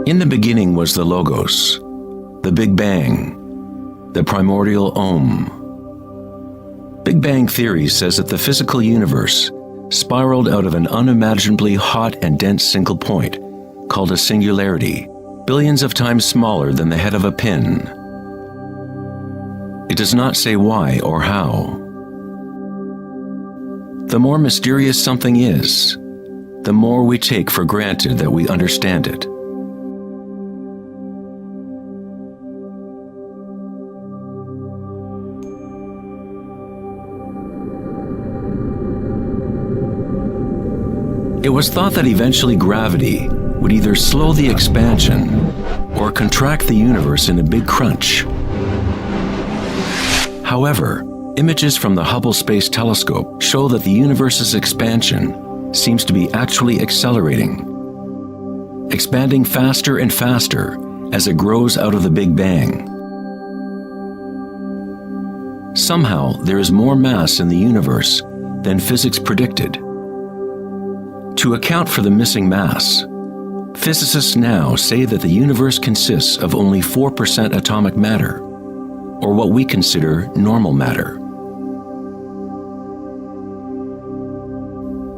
In the beginning was the Logos, the Big Bang, the primordial Om. Big Bang theory says that the physical universe spiraled out of an unimaginably hot and dense single point, called a singularity, billions of times smaller than the head of a pin. It does not say why or how. The more mysterious something is, the more we take for granted that we understand it. It was thought that eventually gravity would either slow the expansion or contract the universe in a big crunch. However, images from the Hubble Space Telescope show that the universe's expansion seems to be actually accelerating, expanding faster and faster as it grows out of the Big Bang. Somehow, there is more mass in the universe than physics predicted. To account for the missing mass, physicists now say that the universe consists of only 4% atomic matter, or what we consider normal matter.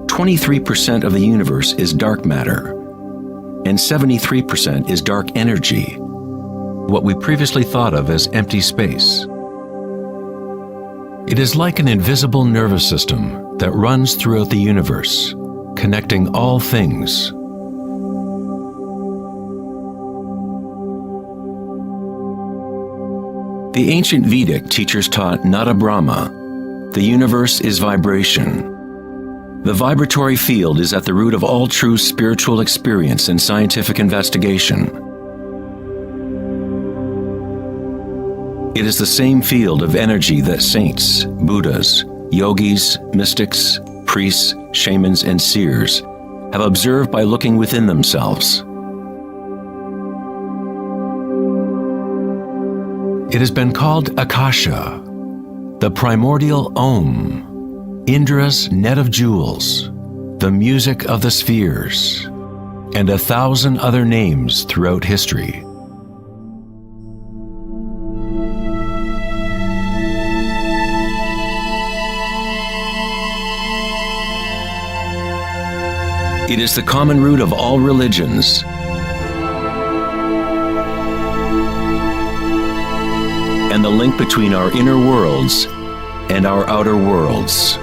23% of the universe is dark matter, and 73% is dark energy, what we previously thought of as empty space. It is like an invisible nervous system that runs throughout the universe, connecting all things. The ancient Vedic teachers taught Nada Brahma, the universe is vibration. The vibratory field is at the root of all true spiritual experience and scientific investigation. It is the same field of energy that saints, Buddhas, yogis, mystics, priests, shamans, and seers have observed by looking within themselves. It has been called Akasha, the primordial Om, Indra's net of jewels, the music of the spheres, and 1,000 other names throughout history. It is the common root of all religions. And the link between our inner worlds and our outer worlds.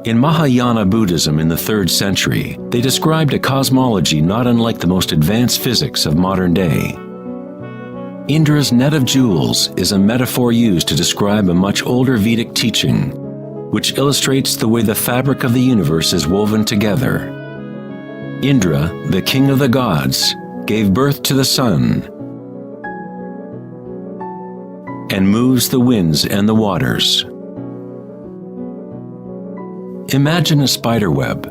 In Mahayana Buddhism in the 3rd century, they described a cosmology not unlike the most advanced physics of modern day. Indra's net of jewels is a metaphor used to describe a much older Vedic teaching, which illustrates the way the fabric of the universe is woven together. Indra, the king of the gods, gave birth to the sun and moves the winds and the waters. Imagine a spider web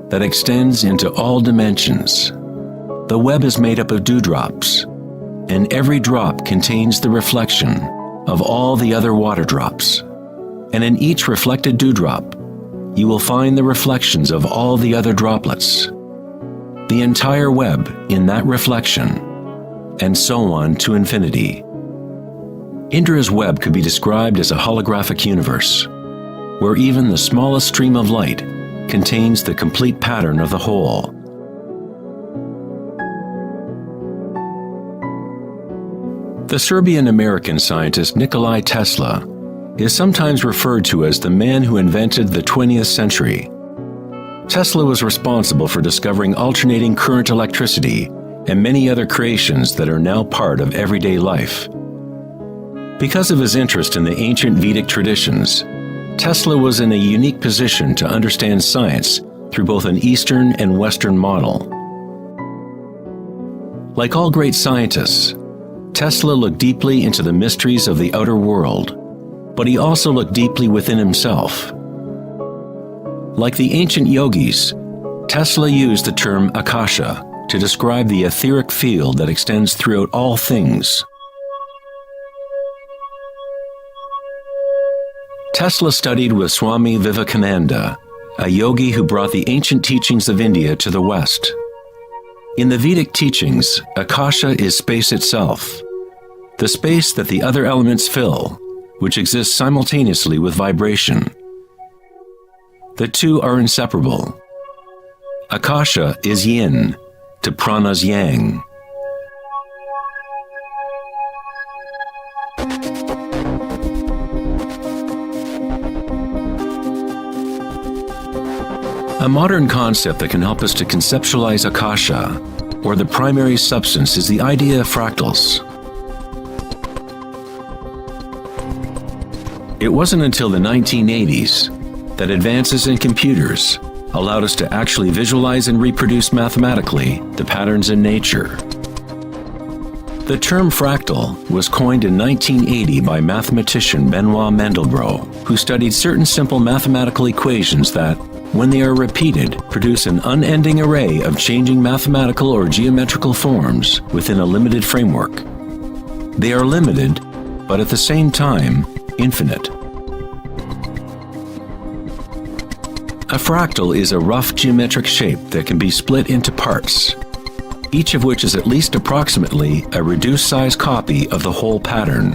that extends into all dimensions. The web is made up of dewdrops, and every drop contains the reflection of all the other water drops. And in each reflected dewdrop, you will find the reflections of all the other droplets. The entire web in that reflection, and so on to infinity. Indra's web could be described as a holographic universe, where even the smallest stream of light contains the complete pattern of the whole. The Serbian-American scientist Nikola Tesla is sometimes referred to as the man who invented the 20th century. Tesla was responsible for discovering alternating current electricity and many other creations that are now part of everyday life. Because of his interest in the ancient Vedic traditions, Tesla was in a unique position to understand science through both an Eastern and Western model. Like all great scientists, Tesla looked deeply into the mysteries of the outer world, but he also looked deeply within himself. Like the ancient yogis, Tesla used the term akasha to describe the etheric field that extends throughout all things. Tesla studied with Swami Vivekananda, a yogi who brought the ancient teachings of India to the West. In the Vedic teachings, akasha is space itself, the space that the other elements fill, which exists simultaneously with vibration. The two are inseparable. Akasha is yin to prana's yang. A modern concept that can help us to conceptualize akasha, or the primary substance, is the idea of fractals. It wasn't until the 1980s that advances in computers allowed us to actually visualize and reproduce mathematically the patterns in nature. The term fractal was coined in 1980 by mathematician Benoit Mandelbrot, who studied certain simple mathematical equations that, when they are repeated, produce an unending array of changing mathematical or geometrical forms within a limited framework. They are limited, but at the same time, infinite. A fractal is a rough geometric shape that can be split into parts, each of which is at least approximately a reduced size copy of the whole pattern,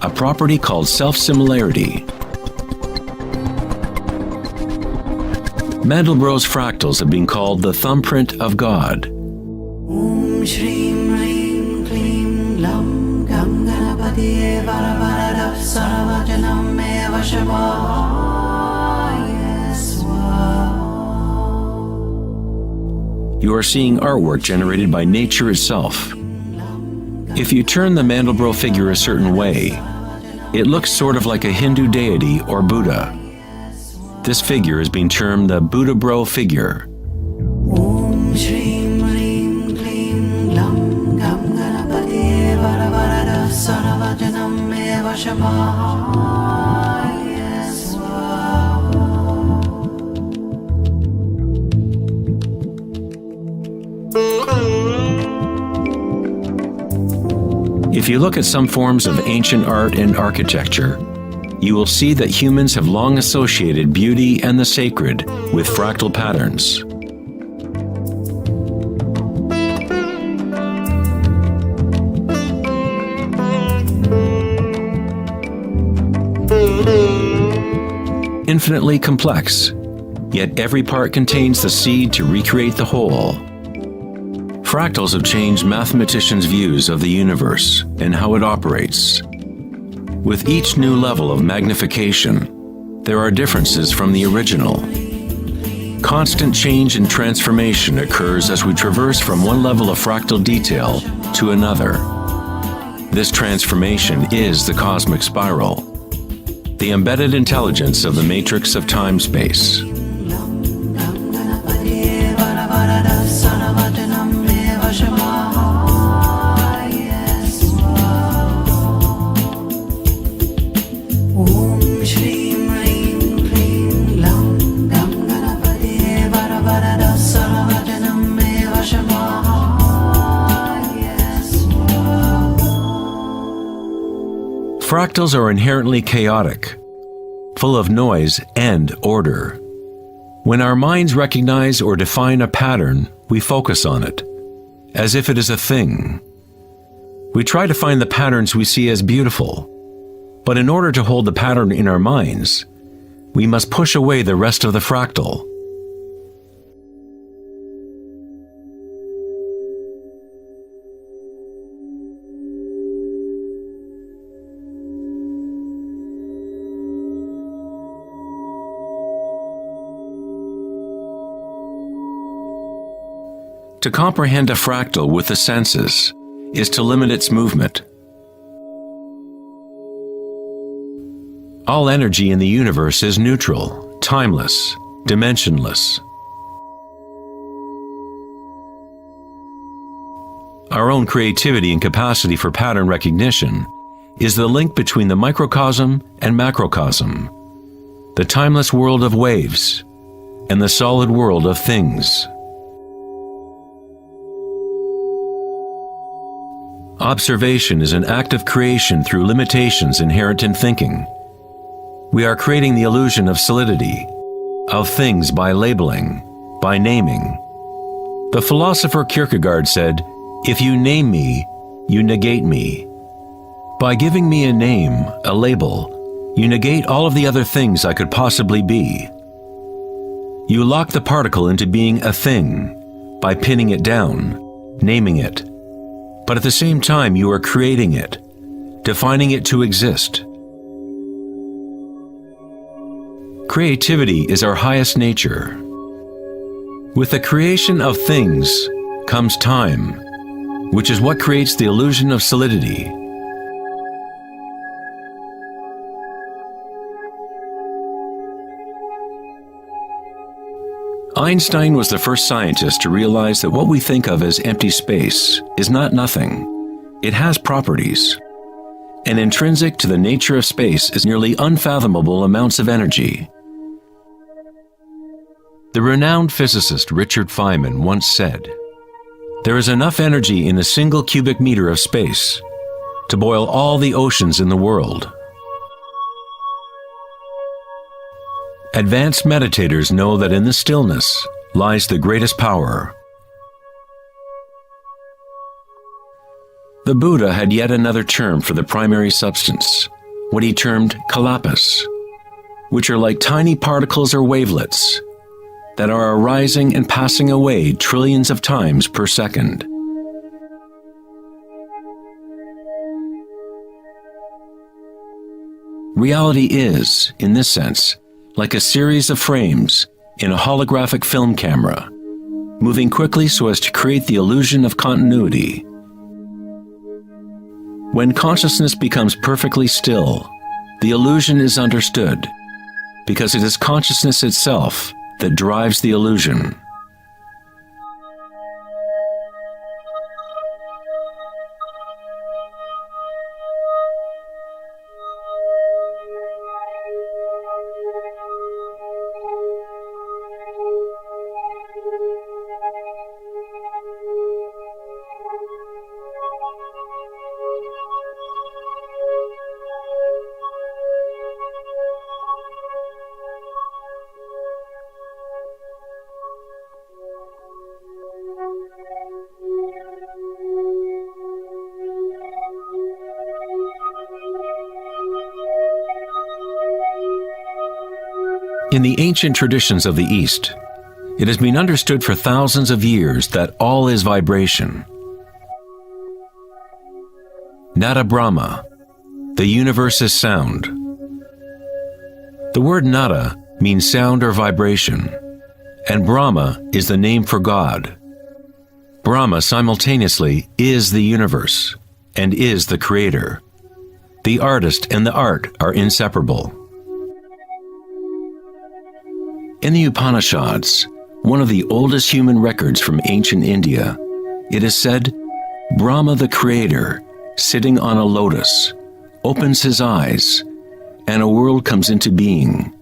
a property called self-similarity. Mandelbrot's fractals have been called the thumbprint of God. Om Shrim Rim Klim Lam Gam Ganapatiye Varavarada Saravajanam Eva Shavaya Swaha. You are seeing artwork generated by nature itself. If you turn the Mandelbrot figure a certain way, it looks sort of like a Hindu deity or Buddha. This figure is being termed the Buddha-bro figure. Om Shrim Rim Klim Lam Gam Ganapatiye Varavarada Saravajanam Eva Shavaya Swaha. If you look at some forms of ancient art and architecture, you will see that humans have long associated beauty and the sacred with fractal patterns. Infinitely complex, yet every part contains the seed to recreate the whole. Fractals have changed mathematicians' views of the universe and how it operates. With each new level of magnification, there are differences from the original. Constant change and transformation occurs as we traverse from one level of fractal detail to another. This transformation is the cosmic spiral, the embedded intelligence of the matrix of time-space. Fractals are inherently chaotic, full of noise and order. When our minds recognize or define a pattern, we focus on it, as if it is a thing. We try to find the patterns we see as beautiful, but in order to hold the pattern in our minds, we must push away the rest of the fractal. To comprehend a fractal with the senses is to limit its movement. All energy in the universe is neutral, timeless, dimensionless. Our own creativity and capacity for pattern recognition is the link between the microcosm and macrocosm, the timeless world of waves, and the solid world of things. Observation is an act of creation through limitations inherent in thinking. We are creating the illusion of solidity, of things by labeling, by naming. The philosopher Kierkegaard said, "If you name me, you negate me." By giving me a name, a label, you negate all of the other things I could possibly be. You lock the particle into being a thing by pinning it down, naming it. But at the same time, you are creating it, defining it to exist. Creativity is our highest nature. With the creation of things comes time, which is what creates the illusion of solidity. Einstein was the first scientist to realize that what we think of as empty space is not nothing. It has properties. And intrinsic to the nature of space is nearly unfathomable amounts of energy. The renowned physicist Richard Feynman once said, "There is enough energy in a single cubic meter of space to boil all the oceans in the world." Advanced meditators know that in the stillness lies the greatest power. The Buddha had yet another term for the primary substance, what he termed kalapas, which are like tiny particles or wavelets that are arising and passing away trillions of times per second. Reality is, in this sense, like a series of frames in a holographic film camera, moving quickly so as to create the illusion of continuity. When consciousness becomes perfectly still, the illusion is understood, because it is consciousness itself that drives the illusion. In the ancient traditions of the East, it has been understood for thousands of years that all is vibration. Nada Brahma, the universe is sound. The word nada means sound or vibration, and Brahma is the name for God. Brahma simultaneously is the universe and is the creator. The artist and the art are inseparable. In the Upanishads, one of the oldest human records from ancient India, it is said, Brahma the creator, sitting on a lotus, opens his eyes, and a world comes into being.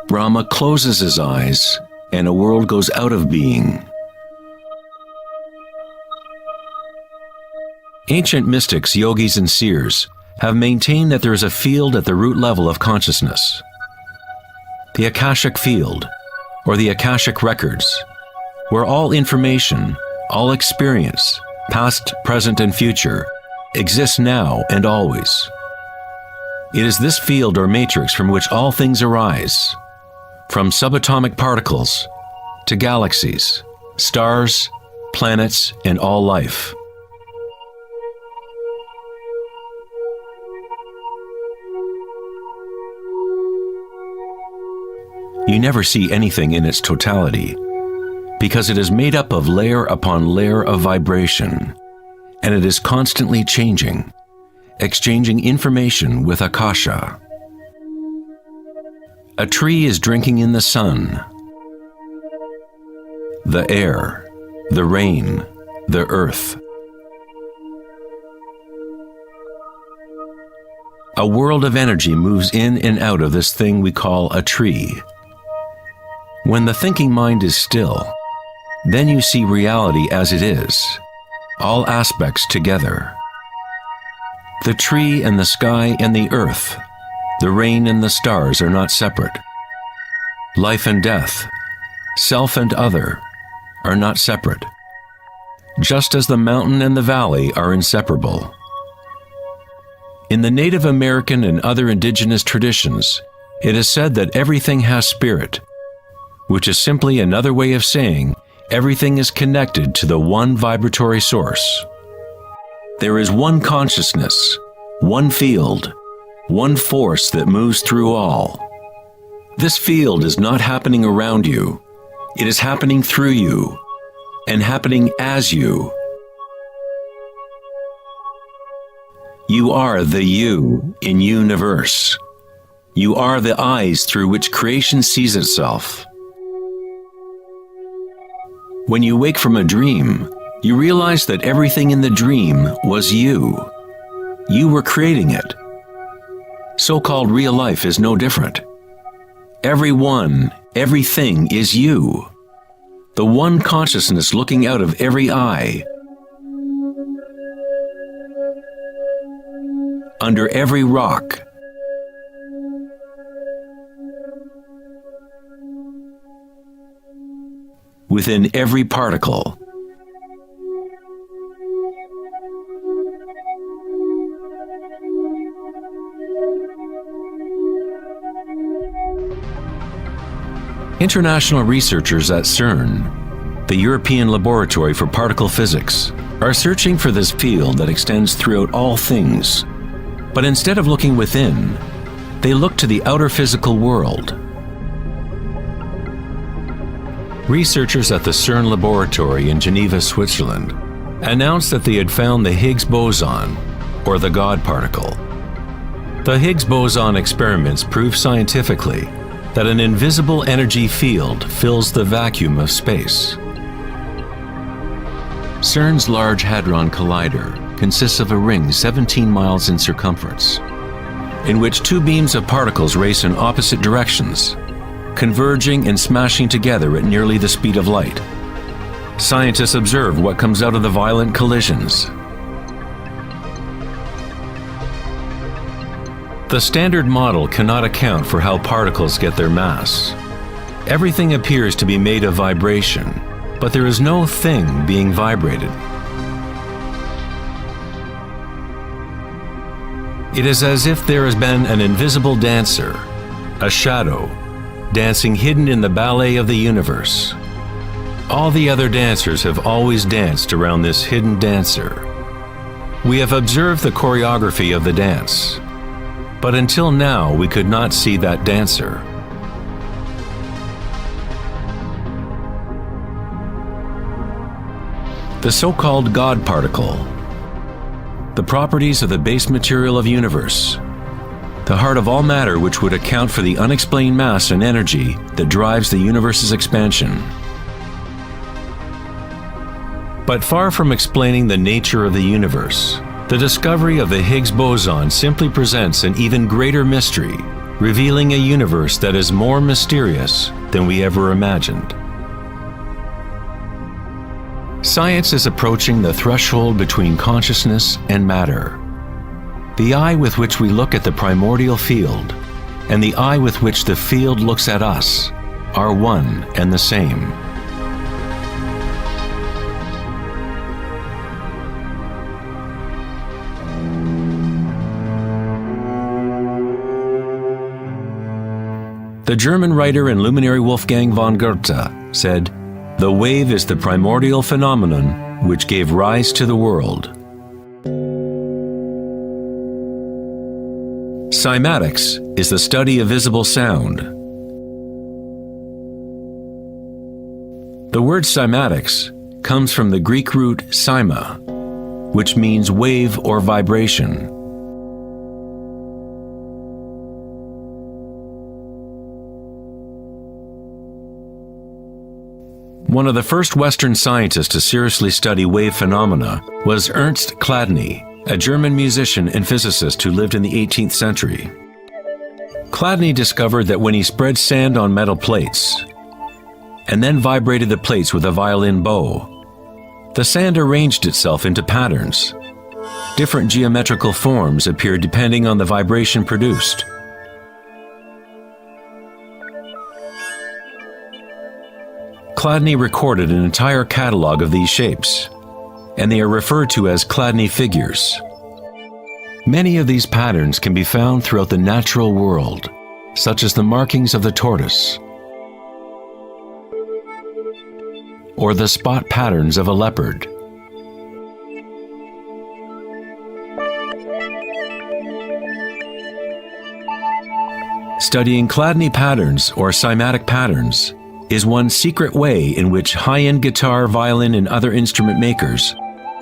Brahma closes his eyes, and a world goes out of being. Ancient mystics, yogis, and seers have maintained that there is a field at the root level of consciousness. The Akashic field, or the Akashic records, where all information, all experience, past, present, and future, exists now and always. It is this field or matrix from which all things arise, from subatomic particles to galaxies, stars, planets, and all life. You never see anything in its totality, because it is made up of layer upon layer of vibration, and it is constantly changing, exchanging information with Akasha. A tree is drinking in the sun, the air, the rain, the earth. a world of energy moves in and out of this thing we call a tree. When the thinking mind is still, then you see reality as it is, all aspects together. The tree and the sky and the earth, the rain and the stars are not separate. Life and death, self and other, are not separate, just as the mountain and the valley are inseparable. In the Native American and other indigenous traditions, it is said that everything has spirit, which is simply another way of saying everything is connected to the one vibratory source. There is one consciousness, one field, one force that moves through all. This field is not happening around you, it is happening through you, and happening as you. You are the you in universe. You are the eyes through which creation sees itself. When you wake from a dream, you realize that everything in the dream was you. You were creating it. So-called real life is no different. Everyone, everything is you. The one consciousness looking out of every eye. Under every rock. Within every particle. International researchers at CERN, the European Laboratory for Particle Physics, are searching for this field that extends throughout all things. But instead of looking within, they look to the outer physical world. Researchers at the CERN laboratory in Geneva, Switzerland, announced that they had found the Higgs boson, or the God particle. The Higgs boson experiments prove scientifically that an invisible energy field fills the vacuum of space. CERN's Large Hadron Collider consists of a ring 17 miles in circumference, in which two beams of particles race in opposite directions, converging and smashing together at nearly the speed of light. Scientists observe what comes out of the violent collisions. The standard model cannot account for how particles get their mass. Everything appears to be made of vibration, but there is no thing being vibrated. It is as if there has been an invisible dancer, a shadow, dancing hidden in the ballet of the universe. All the other dancers have always danced around this hidden dancer. We have observed the choreography of the dance, but until now we could not see that dancer. The so-called God particle, the properties of the base material of universe, the heart of all matter which would account for the unexplained mass and energy that drives the universe's expansion. But far from explaining the nature of the universe, the discovery of the Higgs boson simply presents an even greater mystery, revealing a universe that is more mysterious than we ever imagined. Science is approaching the threshold between consciousness and matter. The eye with which we look at the primordial field and the eye with which the field looks at us are one and the same. The German writer and luminary Wolfgang von Goethe said, "The wave is the primordial phenomenon which gave rise to the world." Cymatics is the study of visible sound. The word cymatics comes from the Greek root cyma, which means wave or vibration. One of the first Western scientists to seriously study wave phenomena was Ernst Chladni, a German musician and physicist who lived in the 18th century. Chladni discovered that when he spread sand on metal plates and then vibrated the plates with a violin bow, the sand arranged itself into patterns. Different geometrical forms appeared depending on the vibration produced. Chladni recorded an entire catalog of these shapes, and they are referred to as Chladni figures. Many of these patterns can be found throughout the natural world, such as the markings of the tortoise or the spot patterns of a leopard. Studying Chladni patterns or cymatic patterns is one secret way in which high-end guitar, violin, and other instrument makers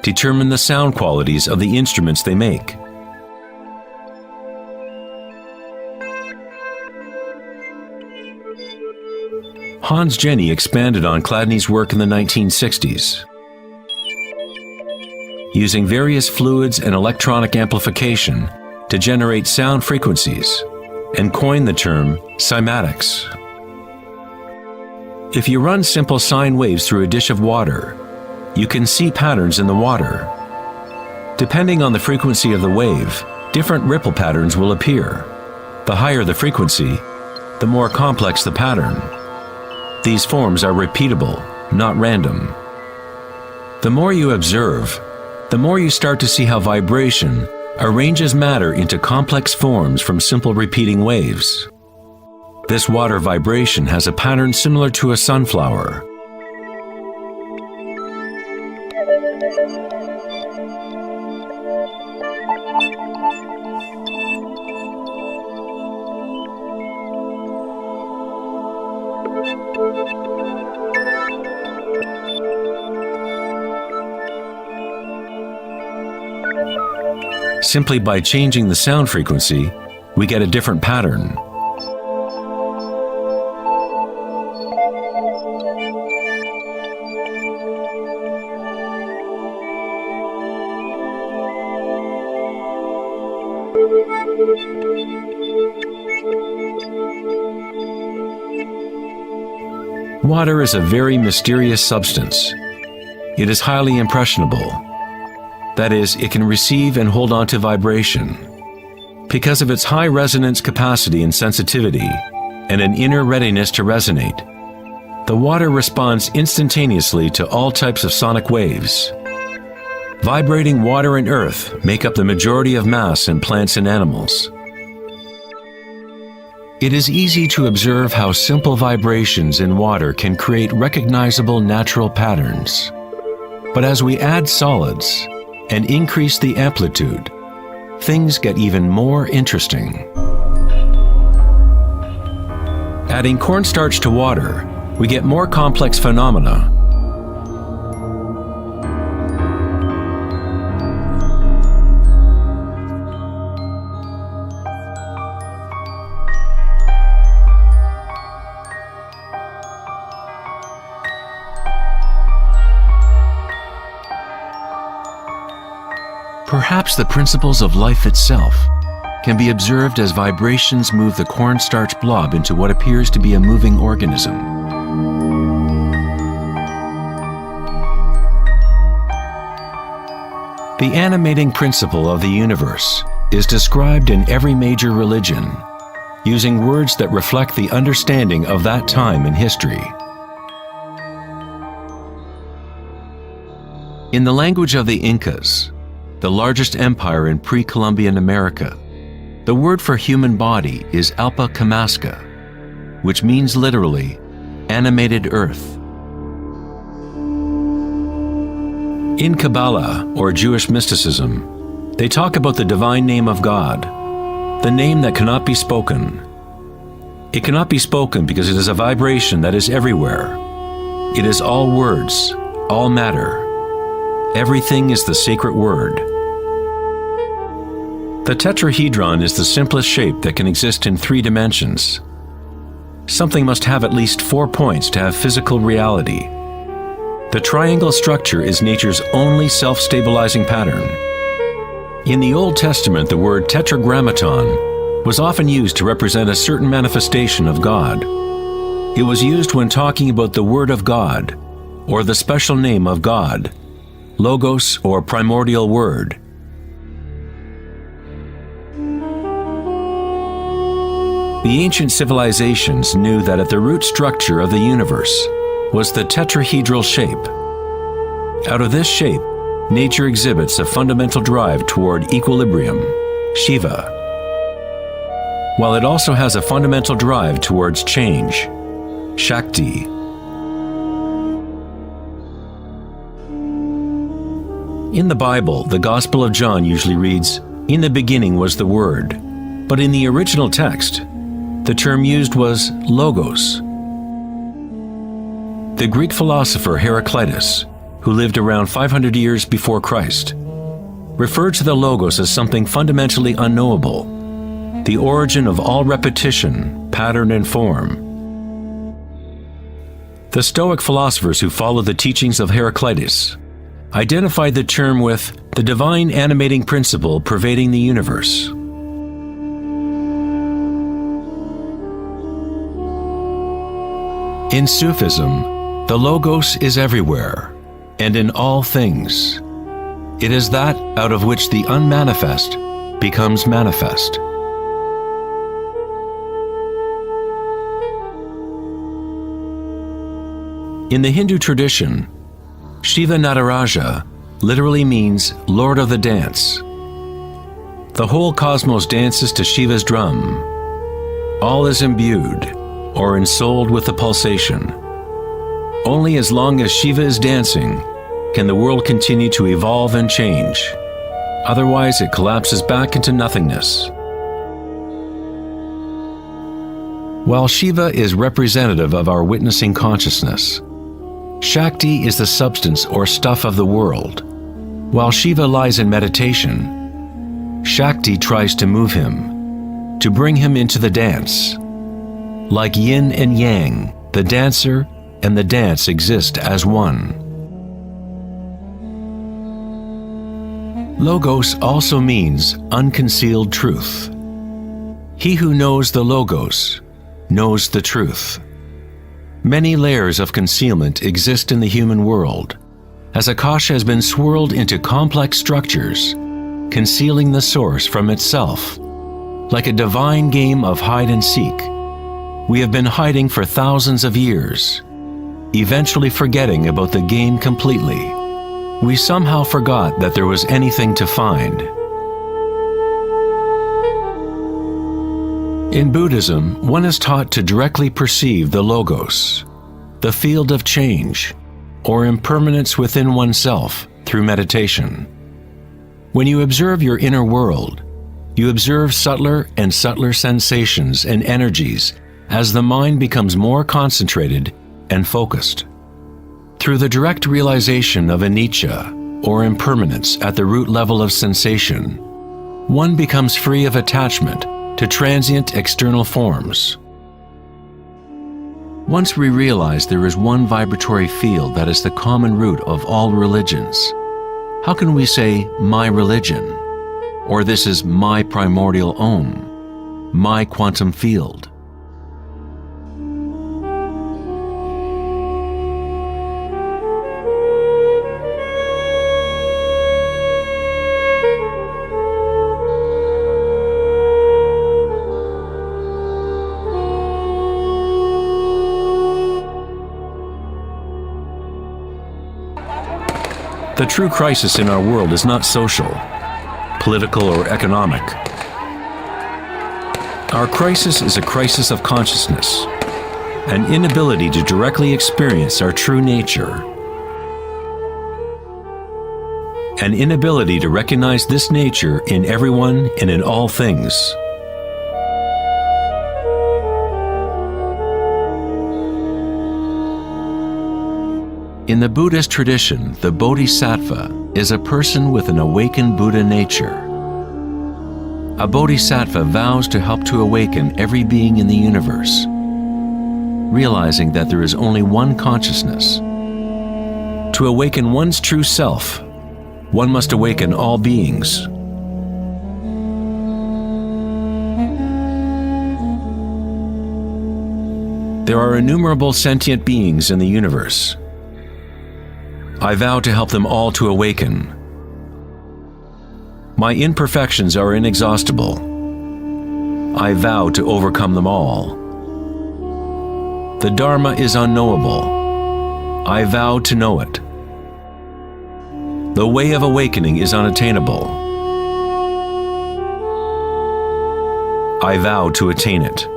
determine the sound qualities of the instruments they make. Hans Jenny expanded on Chladni's work in the 1960s. Using various fluids and electronic amplification to generate sound frequencies, and coined the term cymatics. If you run simple sine waves through a dish of water, you can see patterns in the water. Depending on the frequency of the wave, different ripple patterns will appear. The higher the frequency, the more complex the pattern. These forms are repeatable, not random. The more you observe, the more you start to see how vibration arranges matter into complex forms from simple repeating waves. This water vibration has a pattern similar to a sunflower. Simply by changing the sound frequency, we get a different pattern. Water is a very mysterious substance. It is highly impressionable. That is, it can receive and hold on to vibration. Because of its high resonance capacity and sensitivity, and an inner readiness to resonate, the water responds instantaneously to all types of sonic waves. Vibrating water and earth make up the majority of mass in plants and animals. It is easy to observe how simple vibrations in water can create recognizable natural patterns. But as we add solids and increase the amplitude, things get even more interesting. Adding cornstarch to water, we get more complex phenomena. Perhaps the principles of life itself can be observed as vibrations move the cornstarch blob into what appears to be a moving organism. The animating principle of the universe is described in every major religion, using words that reflect the understanding of that time in history. In the language of the Incas, the largest empire in pre-Columbian America, the word for human body is Alpa Kamasca, which means literally, animated earth. In Kabbalah, or Jewish mysticism, they talk about the divine name of God, the name that cannot be spoken. It cannot be spoken because it is a vibration that is everywhere. It is all words, all matter. Everything is the sacred word. The tetrahedron is the simplest shape that can exist in 3 dimensions. Something must have at least 4 points to have physical reality. The triangle structure is nature's only self-stabilizing pattern. In the Old Testament, the word tetragrammaton was often used to represent a certain manifestation of God. It was used when talking about the Word of God, or the special name of God, Logos or primordial Word. The ancient civilizations knew that at the root structure of the universe was the tetrahedral shape. Out of this shape, nature exhibits a fundamental drive toward equilibrium, Shiva, while it also has a fundamental drive towards change, Shakti. In the Bible, the Gospel of John usually reads, "In the beginning was the Word," but in the original text, the term used was logos. The Greek philosopher Heraclitus, who lived around 500 years before Christ, referred to the logos as something fundamentally unknowable, the origin of all repetition, pattern, and form. The Stoic philosophers who followed the teachings of Heraclitus identified the term with the divine animating principle pervading the universe. In Sufism, the Logos is everywhere and in all things. It is that out of which the unmanifest becomes manifest. In the Hindu tradition, Shiva Nataraja literally means Lord of the Dance. The whole cosmos dances to Shiva's drum. All is imbued or ensouled with the pulsation. Only as long as Shiva is dancing can the world continue to evolve and change. Otherwise, it collapses back into nothingness. While Shiva is representative of our witnessing consciousness, Shakti is the substance or stuff of the world. While Shiva lies in meditation, Shakti tries to move him, to bring him into the dance. Like yin and yang, the dancer and the dance exist as one. Logos also means unconcealed truth. He who knows the Logos knows the truth. Many layers of concealment exist in the human world, as Akasha has been swirled into complex structures, concealing the source from itself. Like a divine game of hide and seek, we have been hiding for thousands of years, eventually forgetting about the game completely. We somehow forgot that there was anything to find. In Buddhism, one is taught to directly perceive the Logos, the field of change, or impermanence within oneself through meditation. When you observe your inner world, you observe subtler and subtler sensations and energies as the mind becomes more concentrated and focused. Through the direct realization of anicca, or impermanence at the root level of sensation, one becomes free of attachment to transient external forms. Once we realize there is one vibratory field that is the common root of all religions, how can we say, my religion, or this is my primordial Om, my quantum field? The true crisis in our world is not social, political, or economic. Our crisis is a crisis of consciousness, an inability to directly experience our true nature, an inability to recognize this nature in everyone and in all things. In the Buddhist tradition, the Bodhisattva is a person with an awakened Buddha nature. A Bodhisattva vows to help to awaken every being in the universe, realizing that there is only one consciousness. To awaken one's true self, one must awaken all beings, There are innumerable sentient beings in the universe. I vow to help them all to awaken. My imperfections are inexhaustible. I vow to overcome them all. The Dharma is unknowable. I vow to know it. The way of awakening is unattainable. I vow to attain it.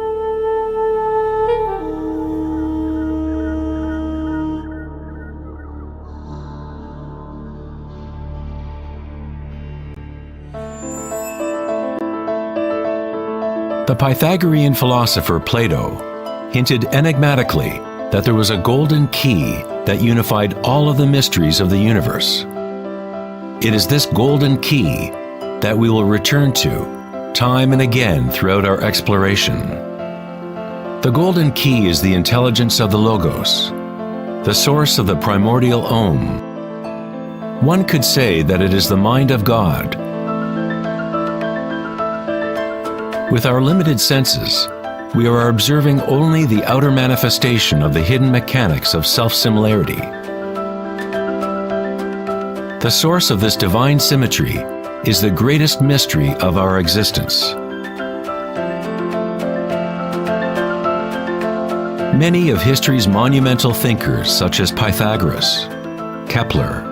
The Pythagorean philosopher Plato hinted enigmatically that there was a golden key that unified all of the mysteries of the universe. It is this golden key that we will return to time and again throughout our exploration. The golden key is the intelligence of the Logos, the source of the primordial Om. One could say that it is the mind of God. With our limited senses, we are observing only the outer manifestation of the hidden mechanics of self-similarity. The source of this divine symmetry is the greatest mystery of our existence. Many of history's monumental thinkers, such as Pythagoras, Kepler,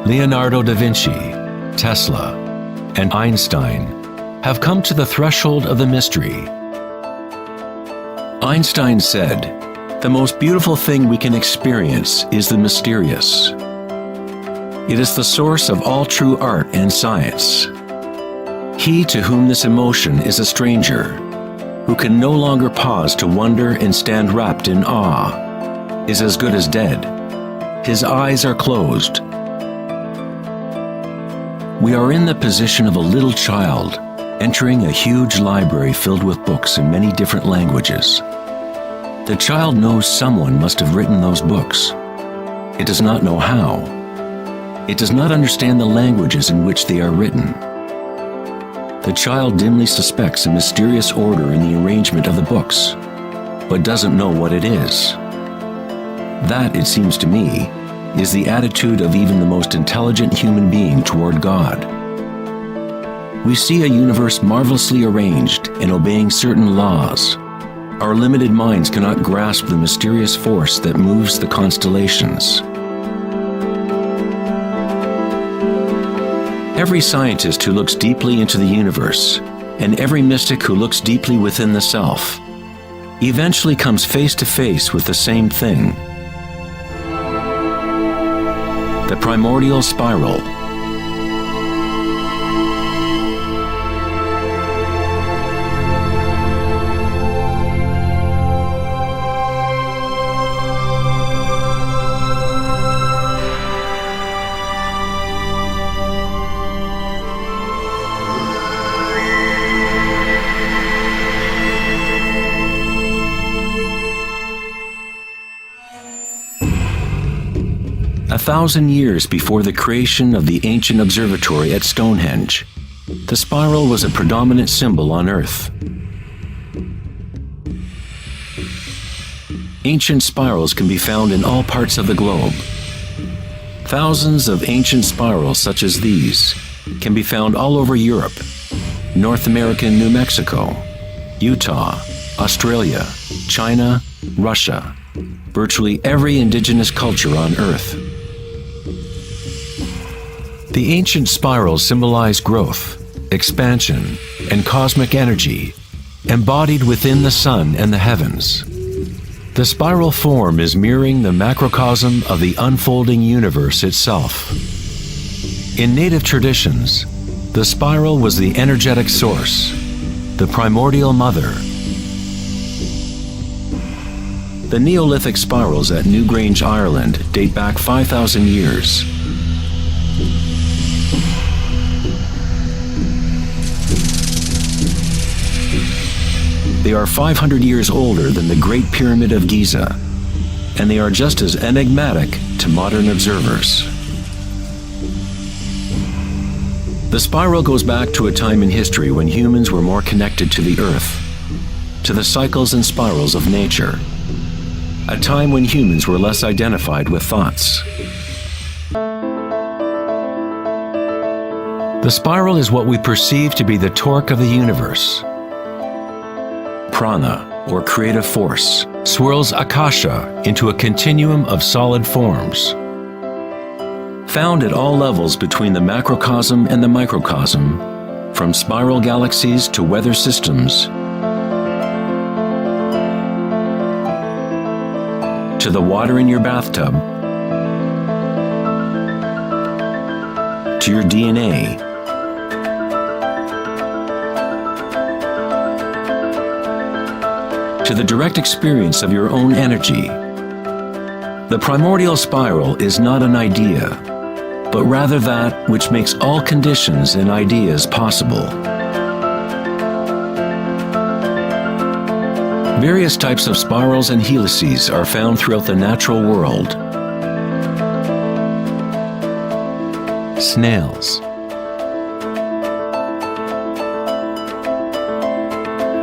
Leonardo da Vinci, Tesla, and Einstein, have come to the threshold of the mystery. Einstein said, "The most beautiful thing we can experience is the mysterious. It is the source of all true art and science. He to whom this emotion is a stranger, who can no longer pause to wonder and stand wrapped in awe, is as good as dead. His eyes are closed." We are in the position of a little child entering a huge library filled with books in many different languages. The child knows someone must have written those books. It does not know how. It does not understand the languages in which they are written. The child dimly suspects a mysterious order in the arrangement of the books, but doesn't know what it is. That, it seems to me, is the attitude of even the most intelligent human being toward God. We see a universe marvelously arranged and obeying certain laws. Our limited minds cannot grasp the mysterious force that moves the constellations. Every scientist who looks deeply into the universe, and every mystic who looks deeply within the self, eventually comes face to face with the same thing: the primordial spiral. A 1,000 years before the creation of the ancient observatory at Stonehenge, the spiral was a predominant symbol on Earth. Ancient spirals can be found in all parts of the globe. Thousands of ancient spirals such as these can be found all over Europe, North America and New Mexico, Utah, Australia, China, Russia, virtually every indigenous culture on Earth. The ancient spirals symbolize growth, expansion, and cosmic energy embodied within the sun and the heavens. The spiral form is mirroring the macrocosm of the unfolding universe itself. In native traditions, the spiral was the energetic source, the primordial mother. The Neolithic spirals at Newgrange, Ireland date back 5,000 years. They are 500 years older than the Great Pyramid of Giza, and they are just as enigmatic to modern observers. The spiral goes back to a time in history when humans were more connected to the Earth, to the cycles and spirals of nature. a time when humans were less identified with thoughts. The spiral is what we perceive to be the torque of the universe. Prana, or creative force, swirls akasha into a continuum of solid forms. Found at all levels between the macrocosm and the microcosm, from spiral galaxies to weather systems, to the water in your bathtub, to your DNA, to the direct experience of your own energy. The primordial spiral is not an idea, but rather that which makes all conditions and ideas possible. Various types of spirals and helices are found throughout the natural world. Snails,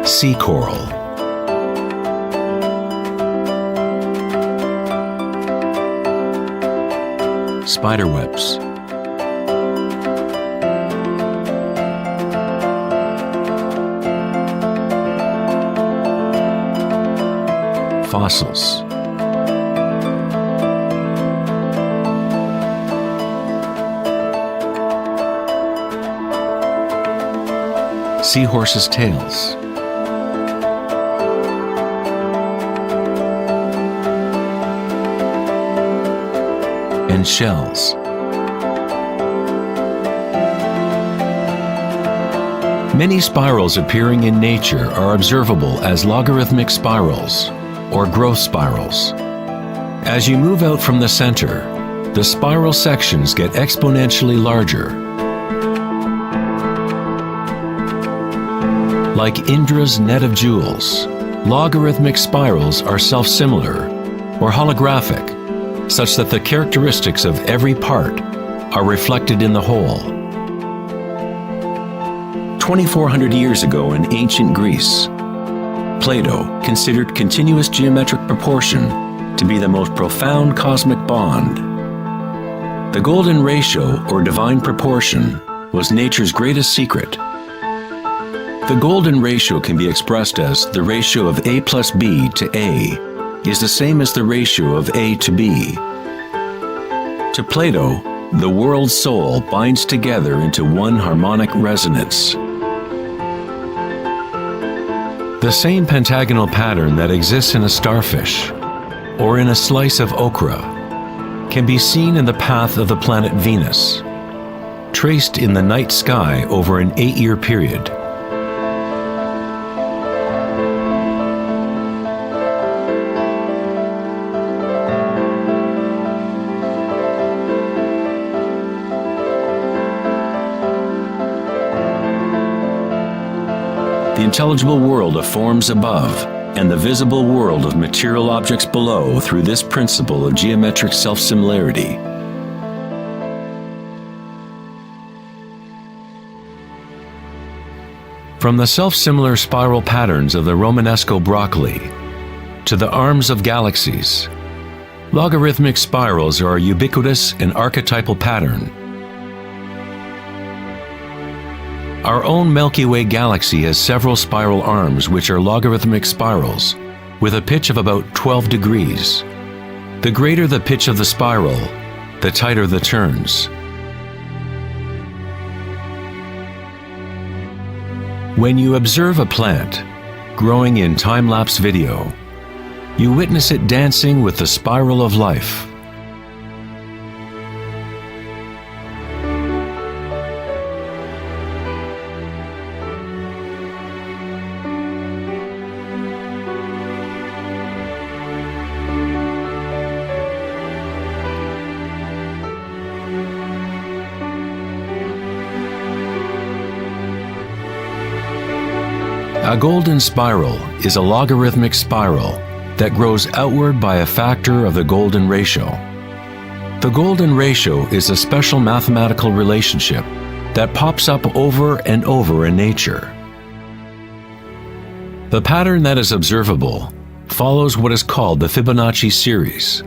sea coral, spider webs, fossils, seahorses' tails, and shells. Many spirals appearing in nature are observable as logarithmic spirals, or growth spirals. As you move out from the center, the spiral sections get exponentially larger. Like Indra's net of jewels, logarithmic spirals are self-similar, or holographic, such that the characteristics of every part are reflected in the whole. 2,400 years ago in ancient Greece, Plato considered continuous geometric proportion to be the most profound cosmic bond. The golden ratio, or divine proportion, was nature's greatest secret. The golden ratio can be expressed as the ratio of A plus B to A is the same as the ratio of A to B. To Plato, the world's soul binds together into one harmonic resonance. The same pentagonal pattern that exists in a starfish or in a slice of okra can be seen in the path of the planet Venus, traced in the night sky over an 8-year period. The intelligible world of forms above and the visible world of material objects below through this principle of geometric self-similarity. From the self-similar spiral patterns of the Romanesco broccoli to the arms of galaxies, logarithmic spirals are a ubiquitous and archetypal pattern. Our own Milky Way galaxy has several spiral arms which are logarithmic spirals with a pitch of about 12 degrees. The greater the pitch of the spiral, the tighter the turns. When you observe a plant growing in time-lapse video, you witness it dancing with the spiral of life. A golden spiral is a logarithmic spiral that grows outward by a factor of the golden ratio. The golden ratio is a special mathematical relationship that pops up over and over in nature. The pattern that is observable follows what is called the Fibonacci series,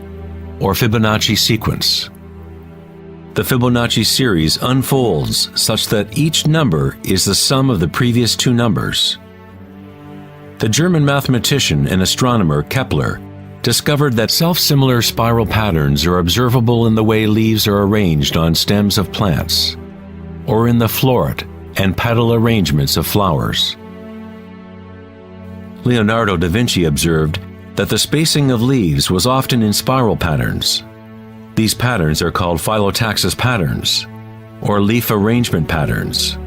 or Fibonacci sequence. The Fibonacci series unfolds such that each number is the sum of the previous two numbers. The German mathematician and astronomer Kepler discovered that self-similar spiral patterns are observable in the way leaves are arranged on stems of plants, or in the floret and petal arrangements of flowers. Leonardo da Vinci observed that the spacing of leaves was often in spiral patterns. These patterns are called phyllotaxis patterns, or leaf arrangement patterns.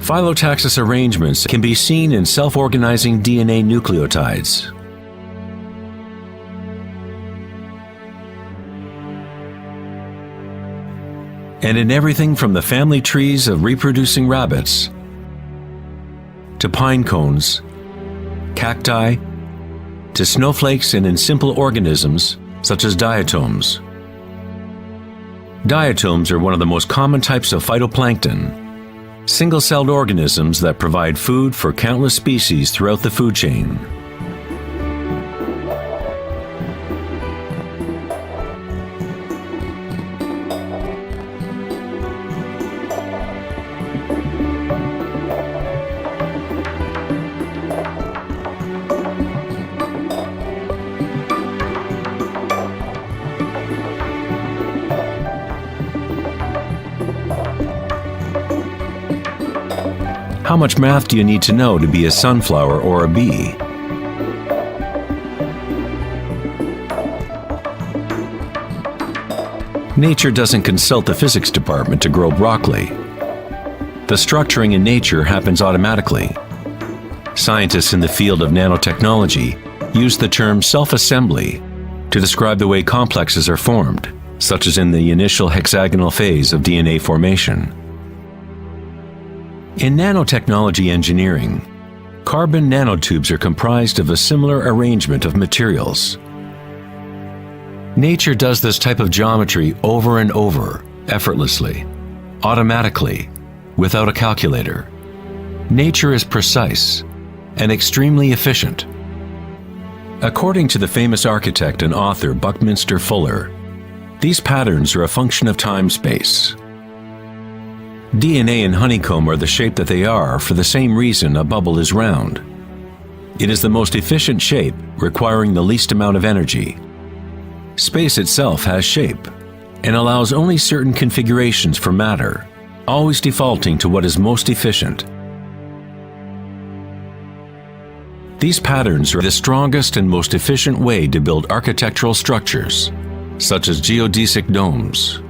Phyllotaxis arrangements can be seen in self-organizing DNA nucleotides. And in everything from the family trees of reproducing rabbits to pine cones, cacti, to snowflakes, and in simple organisms such as diatoms. Diatoms are one of the most common types of phytoplankton, single-celled organisms that provide food for countless species throughout the food chain. How much math do you need to know to be a sunflower or a bee? Nature doesn't consult the physics department to grow broccoli. The structuring in nature happens automatically. Scientists in the field of nanotechnology use the term self-assembly to describe the way complexes are formed, such as in the initial hexagonal phase of DNA formation. In nanotechnology engineering, carbon nanotubes are comprised of a similar arrangement of materials. Nature does this type of geometry over and over, effortlessly, automatically, without a calculator. Nature is precise and extremely efficient. According to the famous architect and author Buckminster Fuller, these patterns are a function of time-space. DNA and honeycomb are the shape that they are for the same reason a bubble is round. It is the most efficient shape, requiring the least amount of energy. Space itself has shape and allows only certain configurations for matter, always defaulting to what is most efficient. These patterns are the strongest and most efficient way to build architectural structures, such as geodesic domes.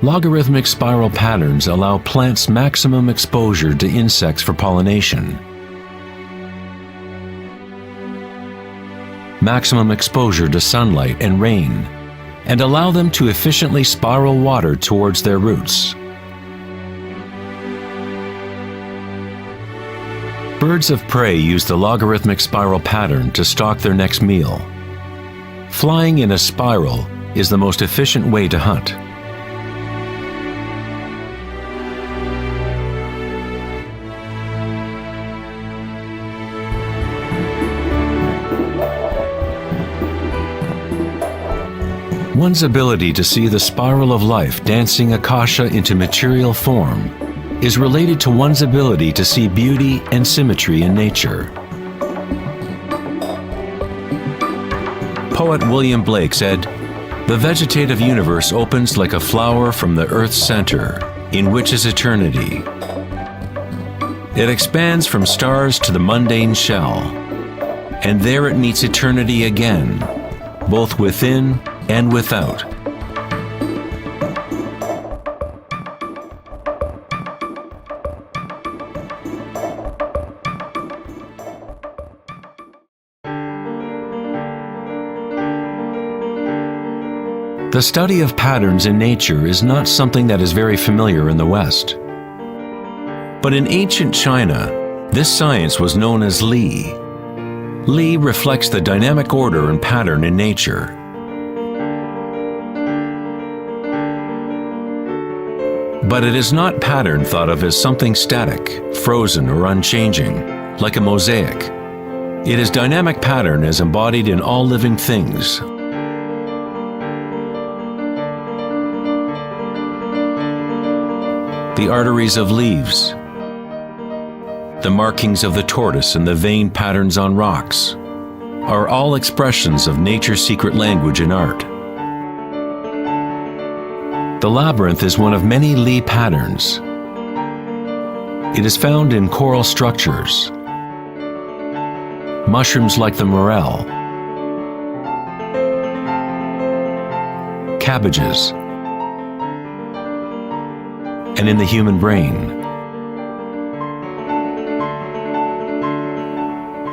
Logarithmic spiral patterns allow plants maximum exposure to insects for pollination, maximum exposure to sunlight and rain, and allow them to efficiently spiral water towards their roots. Birds of prey use the logarithmic spiral pattern to stalk their next meal. Flying in a spiral is the most efficient way to hunt. One's ability to see the spiral of life dancing akasha into material form is related to one's ability to see beauty and symmetry in nature. Poet William Blake said, "The vegetative universe opens like a flower from the earth's center, in which is eternity. It expands from stars to the mundane shell, and there it meets eternity again, both within and without." The study of patterns in nature is not something that is very familiar in the West. But in ancient China, this science was known as Li. Li reflects the dynamic order and pattern in nature. But it is not pattern thought of as something static, frozen, or unchanging, like a mosaic. It is dynamic pattern as embodied in all living things. The arteries of leaves, the markings of the tortoise and the vein patterns on rocks are all expressions of nature's secret language in art. The labyrinth is one of many Li patterns. It is found in coral structures, mushrooms like the morel, cabbages, and in the human brain.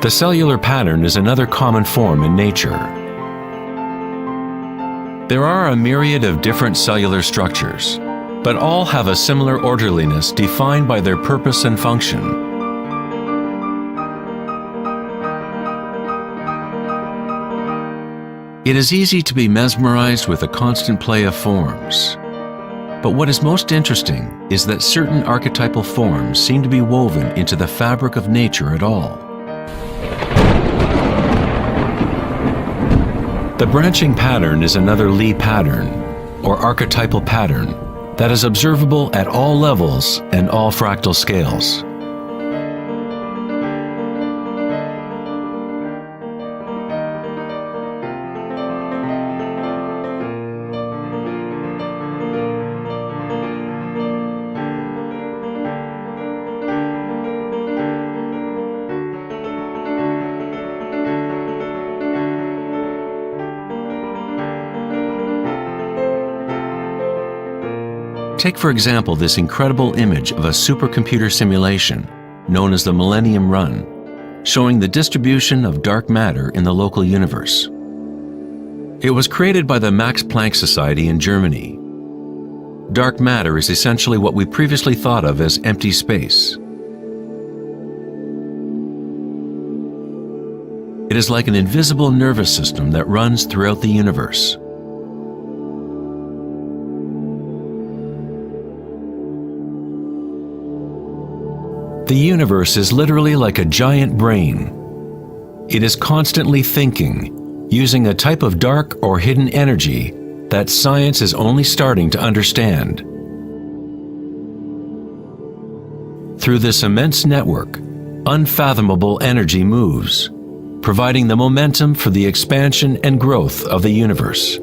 The cellular pattern is another common form in nature. There are a myriad of different cellular structures, but all have a similar orderliness defined by their purpose and function. It is easy to be mesmerized with the constant play of forms. But what is most interesting is that certain archetypal forms seem to be woven into the fabric of nature at all. The branching pattern is another Li pattern, or archetypal pattern, that is observable at all levels and all fractal scales. Take, for example, this incredible image of a supercomputer simulation known as the Millennium Run, showing the distribution of dark matter in the local universe. It was created by the Max Planck Society in Germany. Dark matter is essentially what we previously thought of as empty space. It is like an invisible nervous system that runs throughout the universe. The universe is literally like a giant brain. It is constantly thinking, using a type of dark or hidden energy that science is only starting to understand. Through this immense network, unfathomable energy moves, providing the momentum for the expansion and growth of the universe.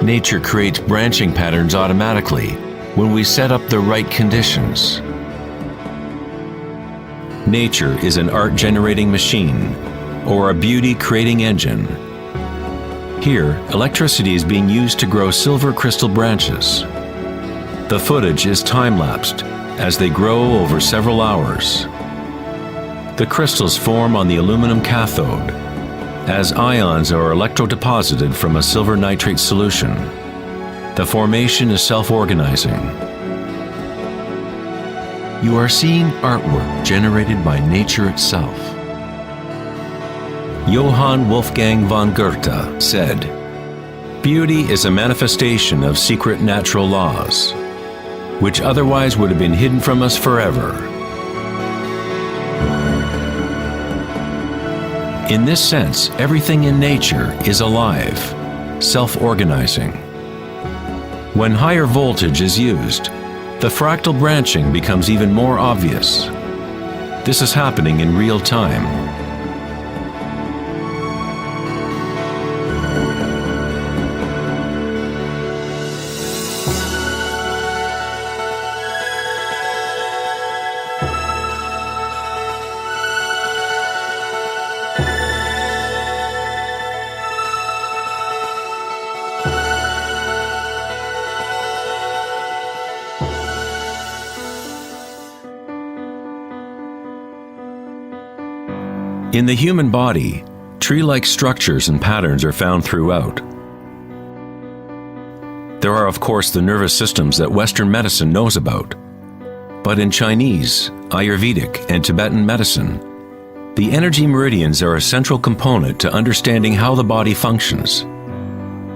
Nature creates branching patterns automatically when we set up the right conditions. Nature is an art-generating machine or a beauty-creating engine. Here, electricity is being used to grow silver crystal branches. The footage is time-lapsed as they grow over several hours. The crystals form on the aluminum cathode as ions are electrodeposited from a silver nitrate solution. The formation is self-organizing. You are seeing artwork generated by nature itself. Johann Wolfgang von Goethe said, "Beauty is a manifestation of secret natural laws, which otherwise would have been hidden from us forever." In this sense, everything in nature is alive, self-organizing. When higher voltage is used, the fractal branching becomes even more obvious. This is happening in real time. In the human body, tree-like structures and patterns are found throughout. There are, of course, the nervous systems that Western medicine knows about. But in Chinese, Ayurvedic, and Tibetan medicine, the energy meridians are a central component to understanding how the body functions.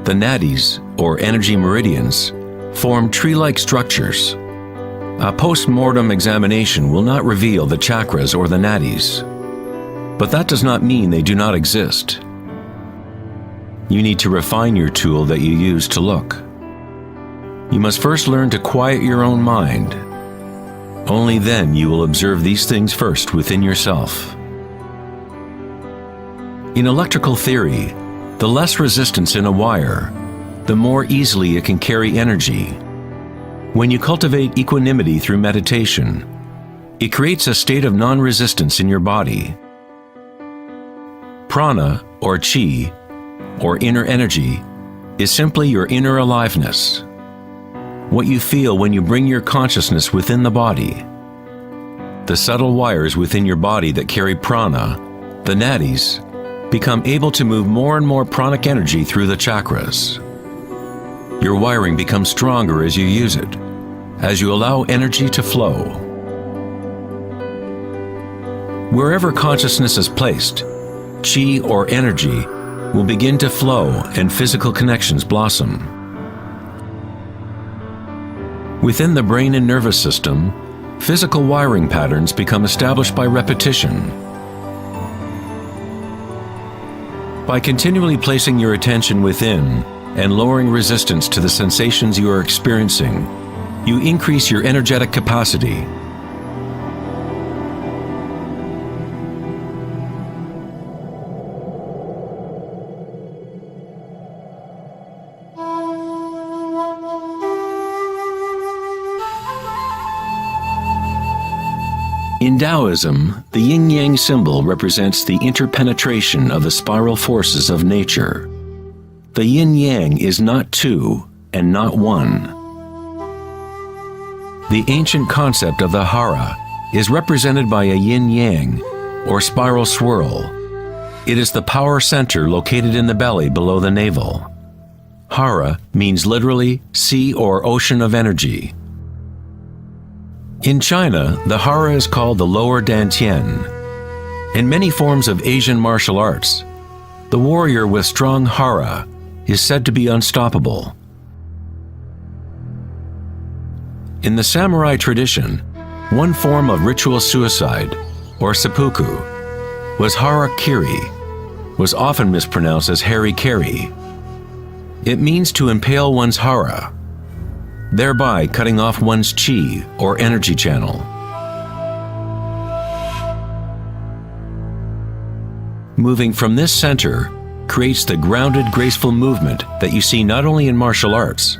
The nadis, or energy meridians, form tree-like structures. A post-mortem examination will not reveal the chakras or the nadis. But that does not mean they do not exist. You need to refine your tool that you use to look. You must first learn to quiet your own mind. Only then you will observe these things first within yourself. In electrical theory, the less resistance in a wire, the more easily it can carry energy. When you cultivate equanimity through meditation, it creates a state of non-resistance in your body. Prana, or chi, or inner energy, is simply your inner aliveness. What you feel when you bring your consciousness within the body. The subtle wires within your body that carry prana, the nadis, become able to move more and more pranic energy through the chakras. Your wiring becomes stronger as you use it, as you allow energy to flow. Wherever consciousness is placed, chi or energy will begin to flow and physical connections blossom. Within the brain and nervous system, physical wiring patterns become established by repetition. By continually placing your attention within and lowering resistance to the sensations you are experiencing, you increase your energetic capacity. In Taoism, the yin-yang symbol represents the interpenetration of the spiral forces of nature. The yin-yang is not two and not one. The ancient concept of the hara is represented by a yin-yang, or spiral swirl. It is the power center located in the belly below the navel. Hara means literally sea or ocean of energy. In China, the hara is called the lower dantian. In many forms of Asian martial arts, the warrior with strong hara is said to be unstoppable. In the samurai tradition, one form of ritual suicide, or seppuku, was harakiri, was often mispronounced as harikiri. It means to impale one's hara, thereby cutting off one's chi or energy channel. Moving from this center creates the grounded, graceful movement that you see not only in martial arts,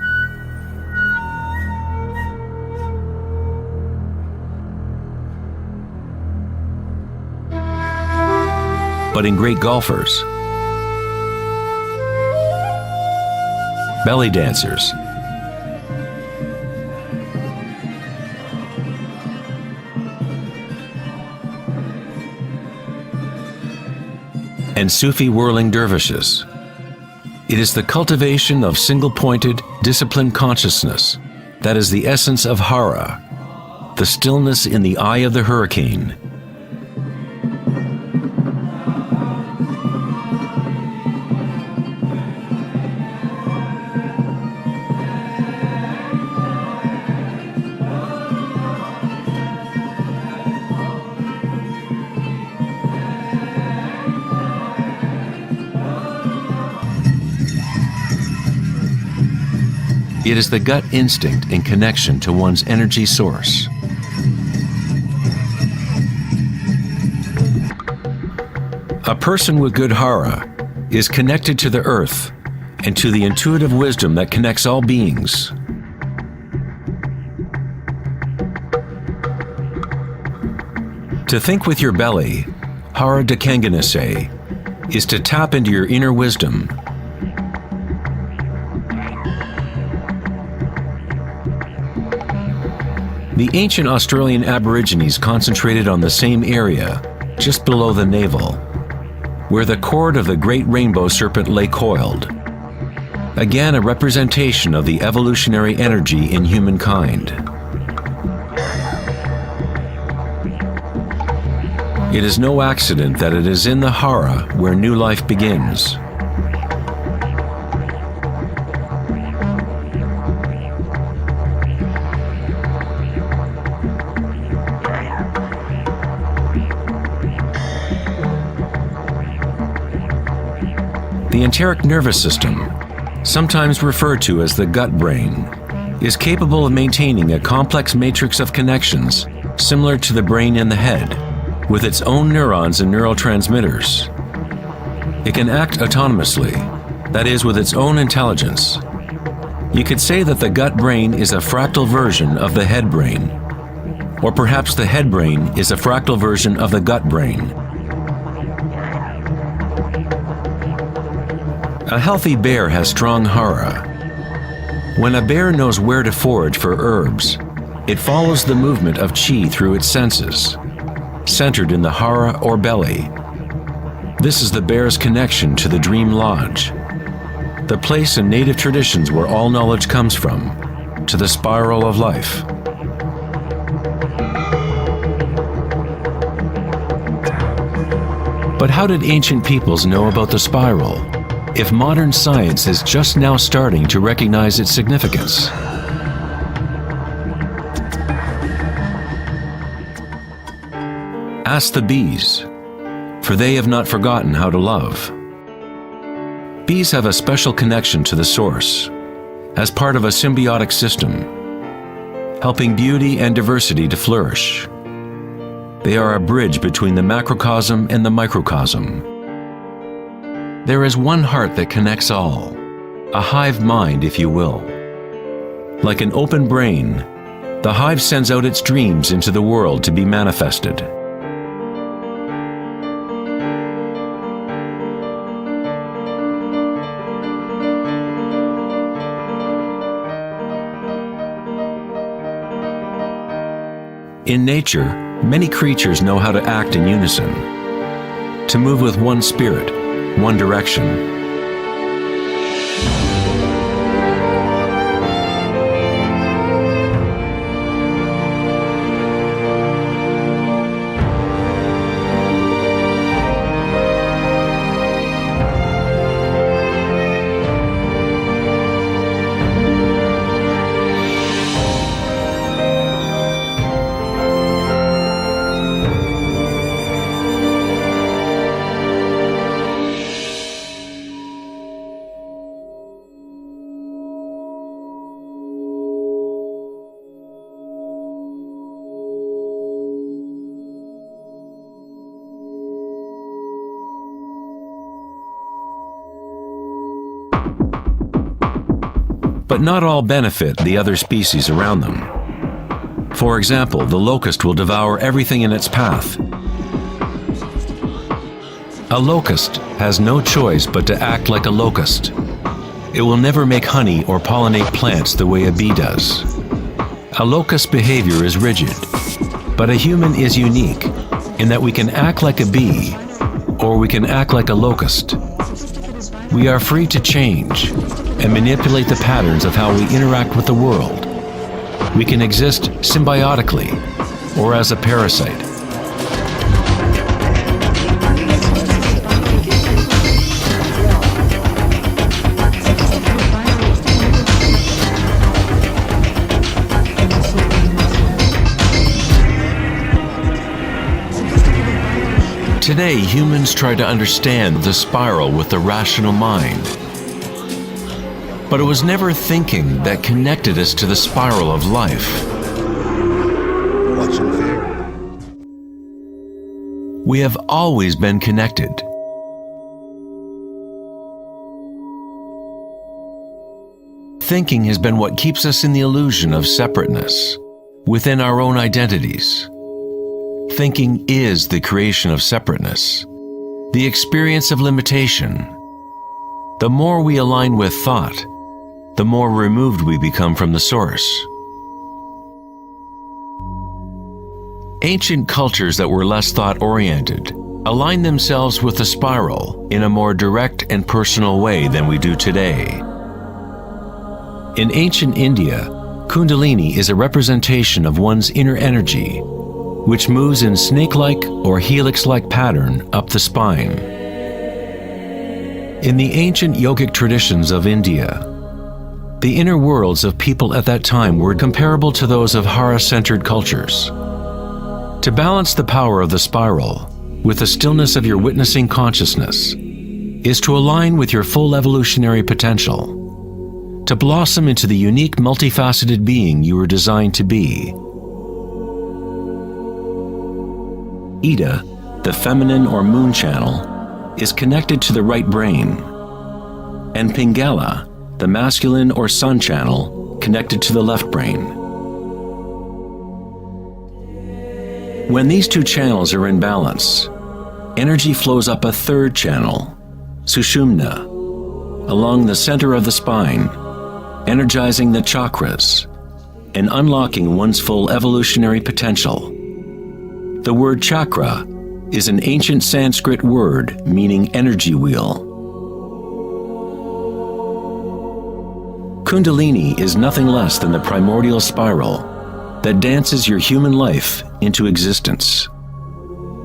but in great golfers, belly dancers, and Sufi whirling dervishes. It is the cultivation of single-pointed, disciplined consciousness that is the essence of hara, the stillness in the eye of the hurricane. It is the gut instinct and connection to one's energy source. A person with good hara is connected to the earth and to the intuitive wisdom that connects all beings. To think with your belly, hara dekanganase, is to tap into your inner wisdom. The ancient Australian Aborigines concentrated on the same area, just below the navel, where the cord of the great rainbow serpent lay coiled. Again, a representation of the evolutionary energy in humankind. It is no accident that it is in the hara where new life begins. The enteric nervous system, sometimes referred to as the gut brain, is capable of maintaining a complex matrix of connections similar to the brain in the head, with its own neurons and neurotransmitters. It can act autonomously, that is, with its own intelligence. You could say that the gut brain is a fractal version of the head brain, or perhaps the head brain is a fractal version of the gut brain. A healthy bear has strong hara. When a bear knows where to forage for herbs, it follows the movement of chi through its senses, centered in the hara or belly. This is the bear's connection to the dream lodge, the place in native traditions where all knowledge comes from, to the spiral of life. But how did ancient peoples know about the spiral, if modern science is just now starting to recognize its significance? Ask the bees, for they have not forgotten how to love. Bees have a special connection to the source, as part of a symbiotic system, helping beauty and diversity to flourish. They are a bridge between the macrocosm and the microcosm. There is one heart that connects all, a hive mind, if you will. Like an open brain, the hive sends out its dreams into the world to be manifested. In nature, many creatures know how to act in unison, to move with one spirit, one direction. But not all benefit the other species around them. For example, the locust will devour everything in its path. A locust has no choice but to act like a locust. It will never make honey or pollinate plants the way a bee does. A locust's behavior is rigid, but a human is unique in that we can act like a bee or we can act like a locust. We are free to change and manipulate the patterns of how we interact with the world. We can exist symbiotically or as a parasite. Today, humans try to understand the spiral with the rational mind. But it was never thinking that connected us to the spiral of life. Watch and fear. We have always been connected. Thinking has been what keeps us in the illusion of separateness, within our own identities. Thinking is the creation of separateness, the experience of limitation. The more we align with thought, the more removed we become from the source. Ancient cultures that were less thought-oriented aligned themselves with the spiral in a more direct and personal way than we do today. In ancient India, Kundalini is a representation of one's inner energy, which moves in snake-like or helix-like pattern up the spine. In the ancient yogic traditions of India, the inner worlds of people at that time were comparable to those of Hara-centered cultures. To balance the power of the spiral with the stillness of your witnessing consciousness is to align with your full evolutionary potential, to blossom into the unique multifaceted being you were designed to be. Ida, the feminine or moon channel, is connected to the right brain, and Pingala, the masculine or sun channel, connected to the left brain. When these two channels are in balance, energy flows up a third channel, Sushumna, along the center of the spine, energizing the chakras and unlocking one's full evolutionary potential. The word chakra is an ancient Sanskrit word meaning energy wheel. Kundalini is nothing less than the primordial spiral that dances your human life into existence.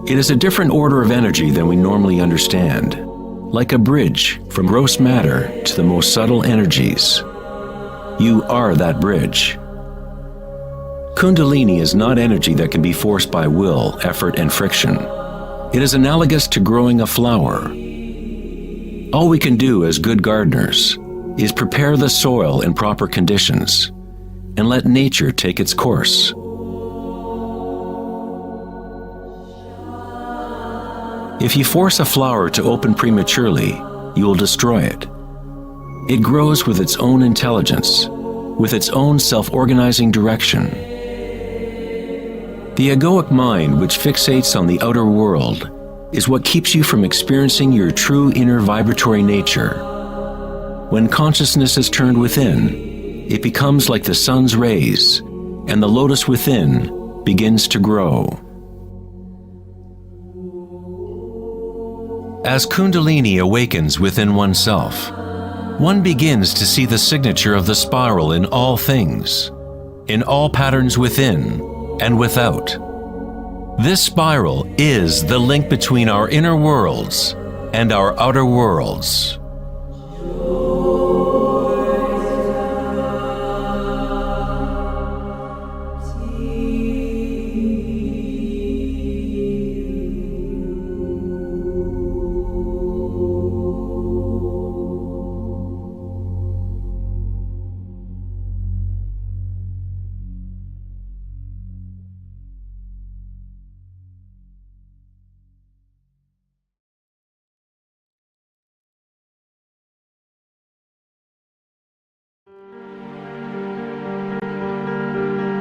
It is a different order of energy than we normally understand, like a bridge from gross matter to the most subtle energies. You are that bridge. Kundalini is not energy that can be forced by will, effort, and friction. It is analogous to growing a flower. All we can do as good gardeners is prepare the soil in proper conditions and let nature take its course. If you force a flower to open prematurely, you will destroy it. It grows with its own intelligence, with its own self-organizing direction. The egoic mind, which fixates on the outer world, is what keeps you from experiencing your true inner vibratory nature. When consciousness is turned within, it becomes like the sun's rays, and the lotus within begins to grow. As Kundalini awakens within oneself, one begins to see the signature of the spiral in all things, in all patterns within and without. This spiral is the link between our inner worlds and our outer worlds.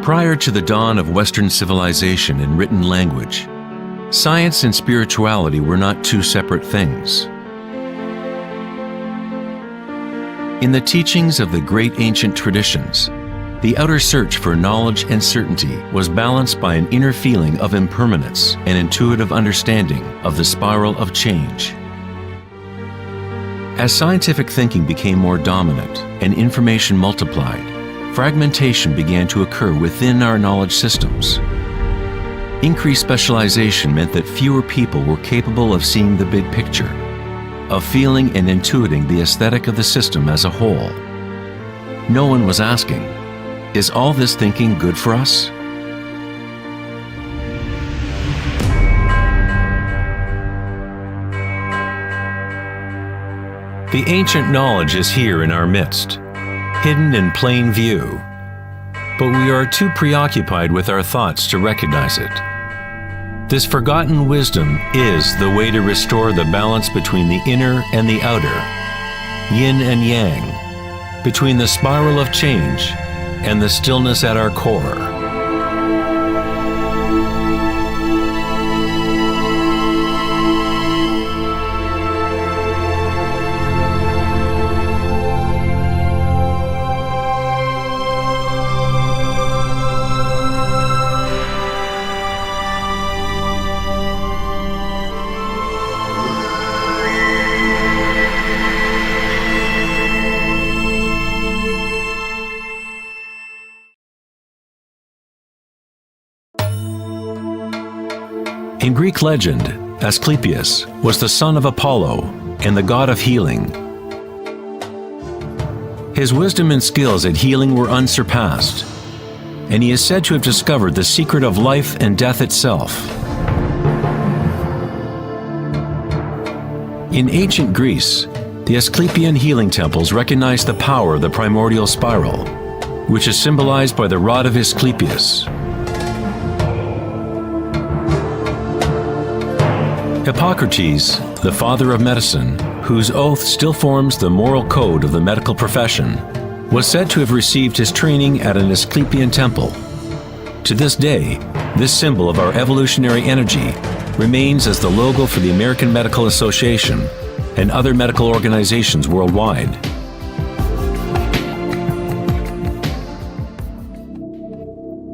Prior to the dawn of Western civilization in written language, science and spirituality were not two separate things. In the teachings of the great ancient traditions, the outer search for knowledge and certainty was balanced by an inner feeling of impermanence and intuitive understanding of the spiral of change. As scientific thinking became more dominant and information multiplied, fragmentation began to occur within our knowledge systems. Increased specialization meant that fewer people were capable of seeing the big picture, of feeling and intuiting the aesthetic of the system as a whole. No one was asking, is all this thinking good for us? The ancient knowledge is here in our midst, hidden in plain view, but we are too preoccupied with our thoughts to recognize it. This forgotten wisdom is the way to restore the balance between the inner and the outer, yin and yang, between the spiral of change and the stillness at our core. Greek legend, Asclepius was the son of Apollo and the god of healing. His wisdom and skills at healing were unsurpassed, and he is said to have discovered the secret of life and death itself. In ancient Greece, the Asclepian healing temples recognized the power of the primordial spiral, which is symbolized by the rod of Asclepius. Hippocrates, the father of medicine, whose oath still forms the moral code of the medical profession, was said to have received his training at an Asclepian temple. To this day, this symbol of our evolutionary energy remains as the logo for the American Medical Association and other medical organizations worldwide.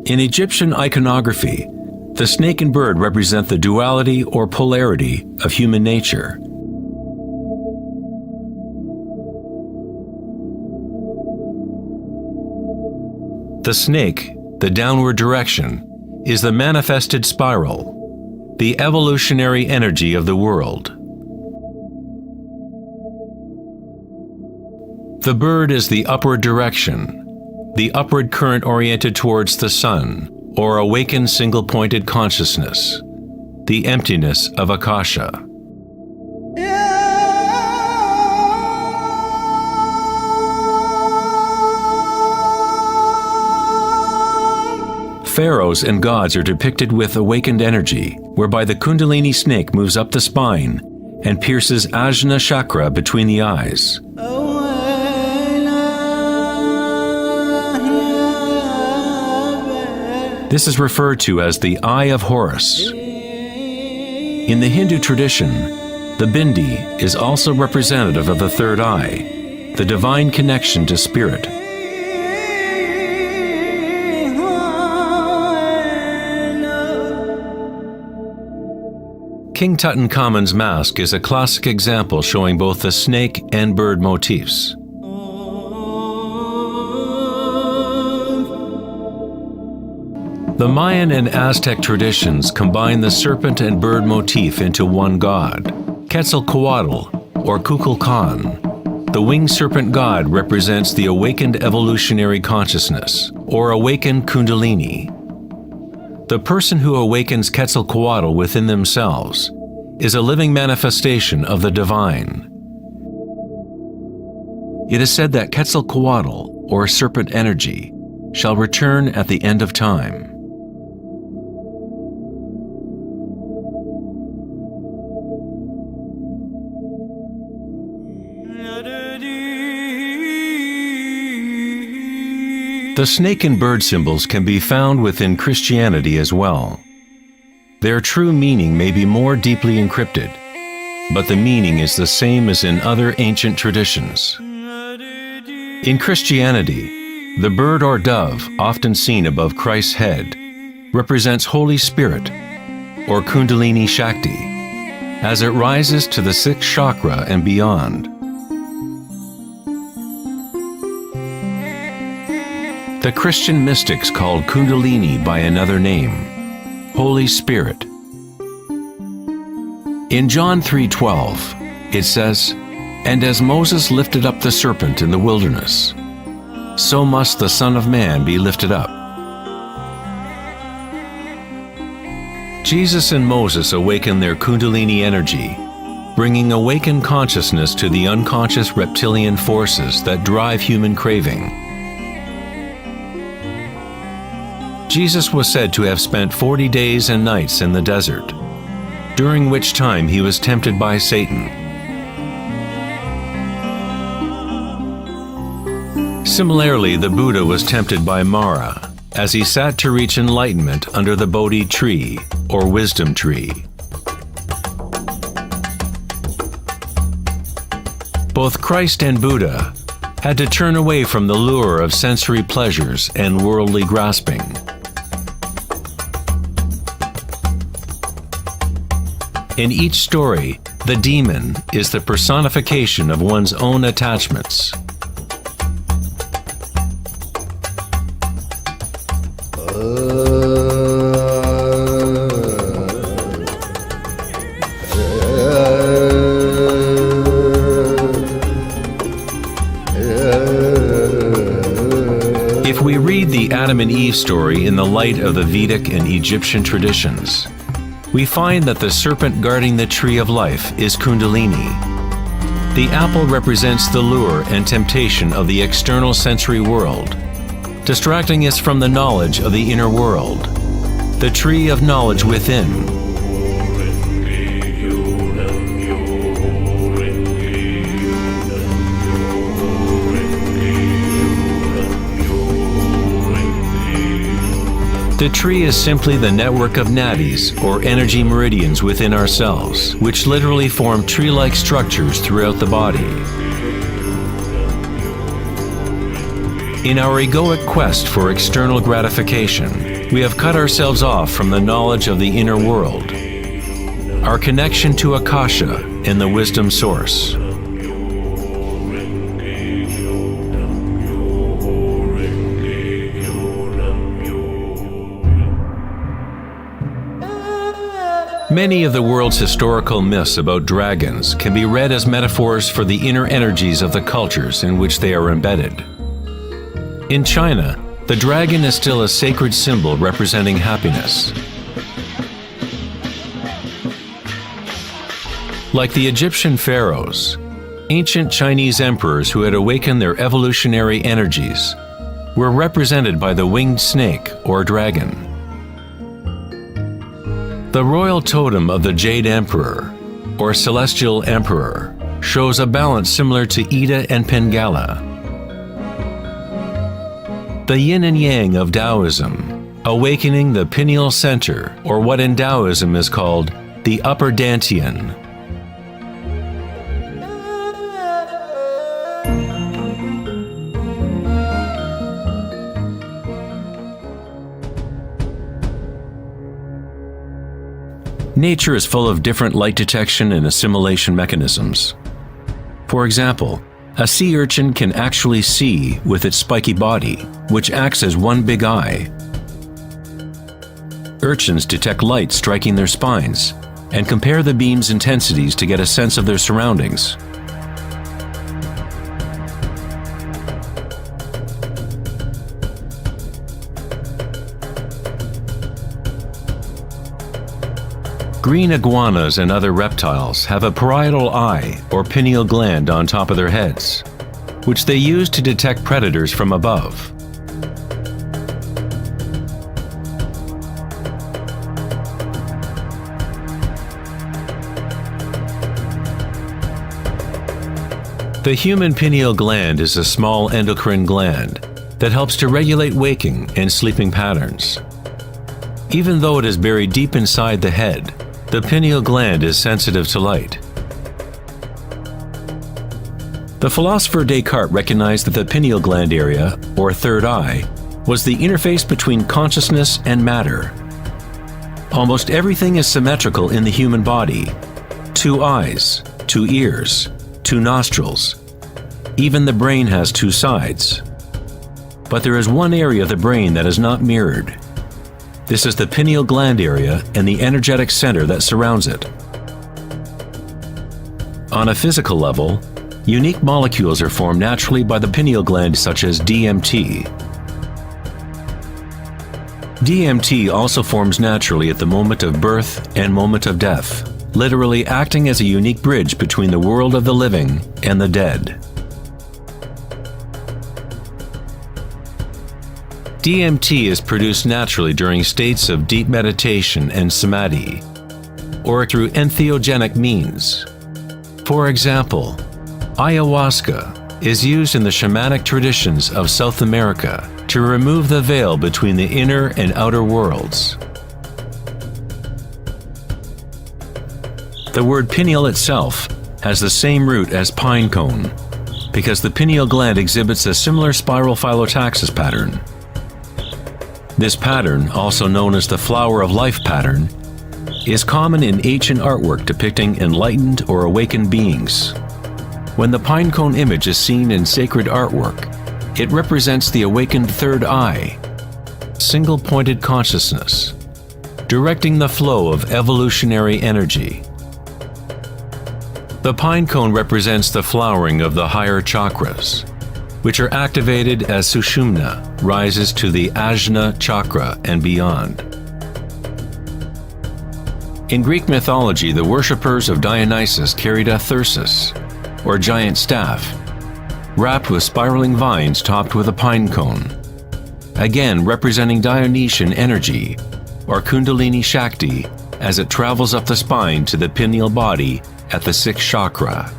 In Egyptian iconography, the snake and bird represent the duality or polarity of human nature. The snake, the downward direction, is the manifested spiral, the evolutionary energy of the world. The bird is the upward direction, the upward current oriented towards the sun, or awakened single-pointed consciousness, the emptiness of Akasha. Pharaohs and gods are depicted with awakened energy, whereby the Kundalini snake moves up the spine and pierces Ajna chakra between the eyes. This is referred to as the Eye of Horus. In the Hindu tradition, the bindi is also representative of the third eye, the divine connection to spirit. King Tutankhamun's mask is a classic example showing both the snake and bird motifs. The Mayan and Aztec traditions combine the serpent and bird motif into one god, Quetzalcoatl or Kukulkan. The winged serpent god represents the awakened evolutionary consciousness, or awakened Kundalini. The person who awakens Quetzalcoatl within themselves is a living manifestation of the divine. It is said that Quetzalcoatl, or serpent energy, shall return at the end of time. The snake and bird symbols can be found within Christianity as well. Their true meaning may be more deeply encrypted, but the meaning is the same as in other ancient traditions. In Christianity, the bird or dove, often seen above Christ's head, represents Holy Spirit, or Kundalini Shakti, as it rises to the sixth chakra and beyond. The Christian mystics called Kundalini by another name, Holy Spirit. In John 3:12, it says, "And as Moses lifted up the serpent in the wilderness, so must the Son of Man be lifted up." Jesus and Moses awakened their Kundalini energy, bringing awakened consciousness to the unconscious reptilian forces that drive human craving. Jesus was said to have spent 40 days and nights in the desert, during which time he was tempted by Satan. Similarly, the Buddha was tempted by Mara as he sat to reach enlightenment under the Bodhi tree, or wisdom tree. Both Christ and Buddha had to turn away from the lure of sensory pleasures and worldly grasping. In each story, the demon is the personification of one's own attachments. the Adam and Eve story in the light of the Vedic and Egyptian traditions, we find that the serpent guarding the tree of life is Kundalini. The apple represents the lure and temptation of the external sensory world, distracting us from the knowledge of the inner world, the tree of knowledge within. The tree is simply the network of nadis, or energy meridians within ourselves, which literally form tree-like structures throughout the body. In our egoic quest for external gratification, we have cut ourselves off from the knowledge of the inner world, our connection to Akasha and the wisdom source. Many of the world's historical myths about dragons can be read as metaphors for the inner energies of the cultures in which they are embedded. In China, the dragon is still a sacred symbol representing happiness. Like the Egyptian pharaohs, ancient Chinese emperors who had awakened their evolutionary energies were represented by the winged snake or dragon. The royal totem of the Jade Emperor, or Celestial Emperor, shows a balance similar to Ida and Pingala. The yin and yang of Taoism, awakening the pineal center, or what in Taoism is called the upper dantian. Nature is full of different light detection and assimilation mechanisms. For example, a sea urchin can actually see with its spiky body, which acts as one big eye. Urchins detect light striking their spines and compare the beam's intensities to get a sense of their surroundings. Green iguanas and other reptiles have a parietal eye or pineal gland on top of their heads, which they use to detect predators from above. The human pineal gland is a small endocrine gland that helps to regulate waking and sleeping patterns. Even though it is buried deep inside the head, the pineal gland is sensitive to light. The philosopher Descartes recognized that the pineal gland area, or third eye, was the interface between consciousness and matter. Almost everything is symmetrical in the human body: 2 eyes, 2 ears, 2 nostrils. Even the brain has 2 sides. But there is one area of the brain that is not mirrored. This is the pineal gland area and the energetic center that surrounds it. On a physical level, unique molecules are formed naturally by the pineal gland, such as DMT. DMT also forms naturally at the moment of birth and moment of death, literally acting as a unique bridge between the world of the living and the dead. DMT is produced naturally during states of deep meditation and samadhi, or through entheogenic means. For example, ayahuasca is used in the shamanic traditions of South America to remove the veil between the inner and outer worlds. The word pineal itself has the same root as pine cone, because the pineal gland exhibits a similar spiral phyllotaxis pattern. This pattern, also known as the flower of life pattern, is common in ancient artwork depicting enlightened or awakened beings. When the pinecone image is seen in sacred artwork, it represents the awakened third eye, single-pointed consciousness, directing the flow of evolutionary energy. The pinecone represents the flowering of the higher chakras, which are activated as Sushumna rises to the Ajna chakra and beyond. In Greek mythology, the worshippers of Dionysus carried a thyrsus, or giant staff, wrapped with spiraling vines topped with a pine cone, again representing Dionysian energy, or Kundalini Shakti, as it travels up the spine to the pineal body at the sixth chakra.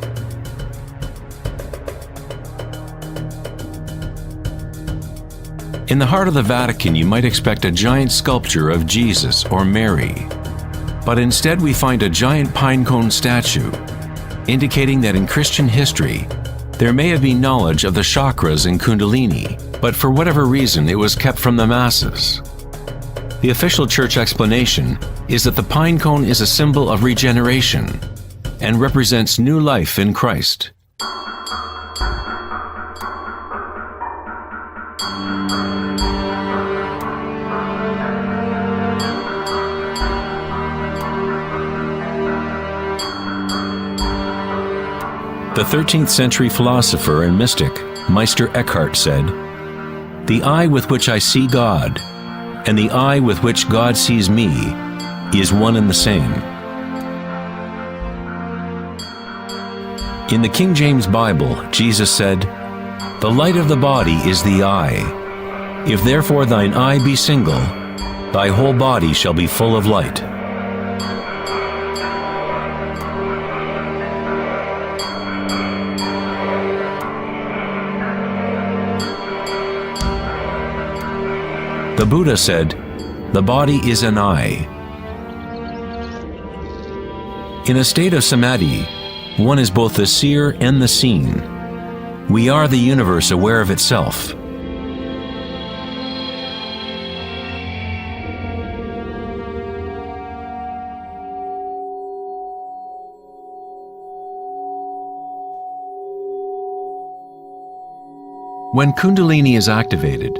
In the heart of the Vatican, you might expect a giant sculpture of Jesus or Mary, but instead we find a giant pine cone statue, indicating that in Christian history, there may have been knowledge of the chakras in Kundalini, but for whatever reason it was kept from the masses. The official church explanation is that the pine cone is a symbol of regeneration and represents new life in Christ. The 13th century philosopher and mystic Meister Eckhart said, "The eye with which I see God and the eye with which God sees me is one and the same." In the King James Bible, Jesus said, "The light of the body is the eye. If therefore thine eye be single, thy whole body shall be full of light." The Buddha said, "The body is an eye." In a state of samadhi, one is both the seer and the seen. We are the universe aware of itself. When Kundalini is activated,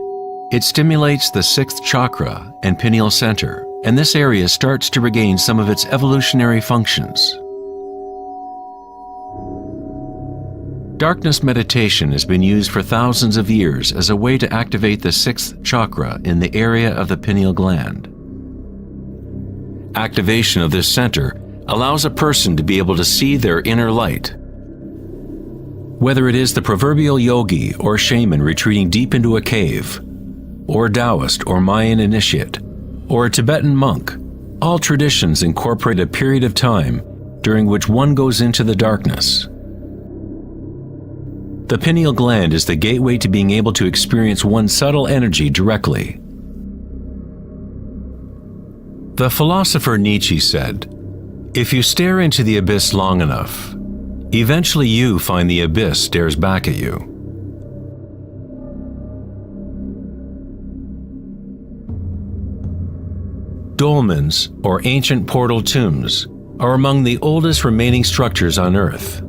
it stimulates the sixth chakra and pineal center, and this area starts to regain some of its evolutionary functions. Darkness meditation has been used for thousands of years as a way to activate the sixth chakra in the area of the pineal gland. Activation of this center allows a person to be able to see their inner light. Whether it is the proverbial yogi or shaman retreating deep into a cave, or Taoist or Mayan initiate, or a Tibetan monk, all traditions incorporate a period of time during which one goes into the darkness. The pineal gland is the gateway to being able to experience one's subtle energy directly. The philosopher Nietzsche said, "If you stare into the abyss long enough, eventually you find the abyss stares back at you." Dolmens, or ancient portal tombs, are among the oldest remaining structures on Earth.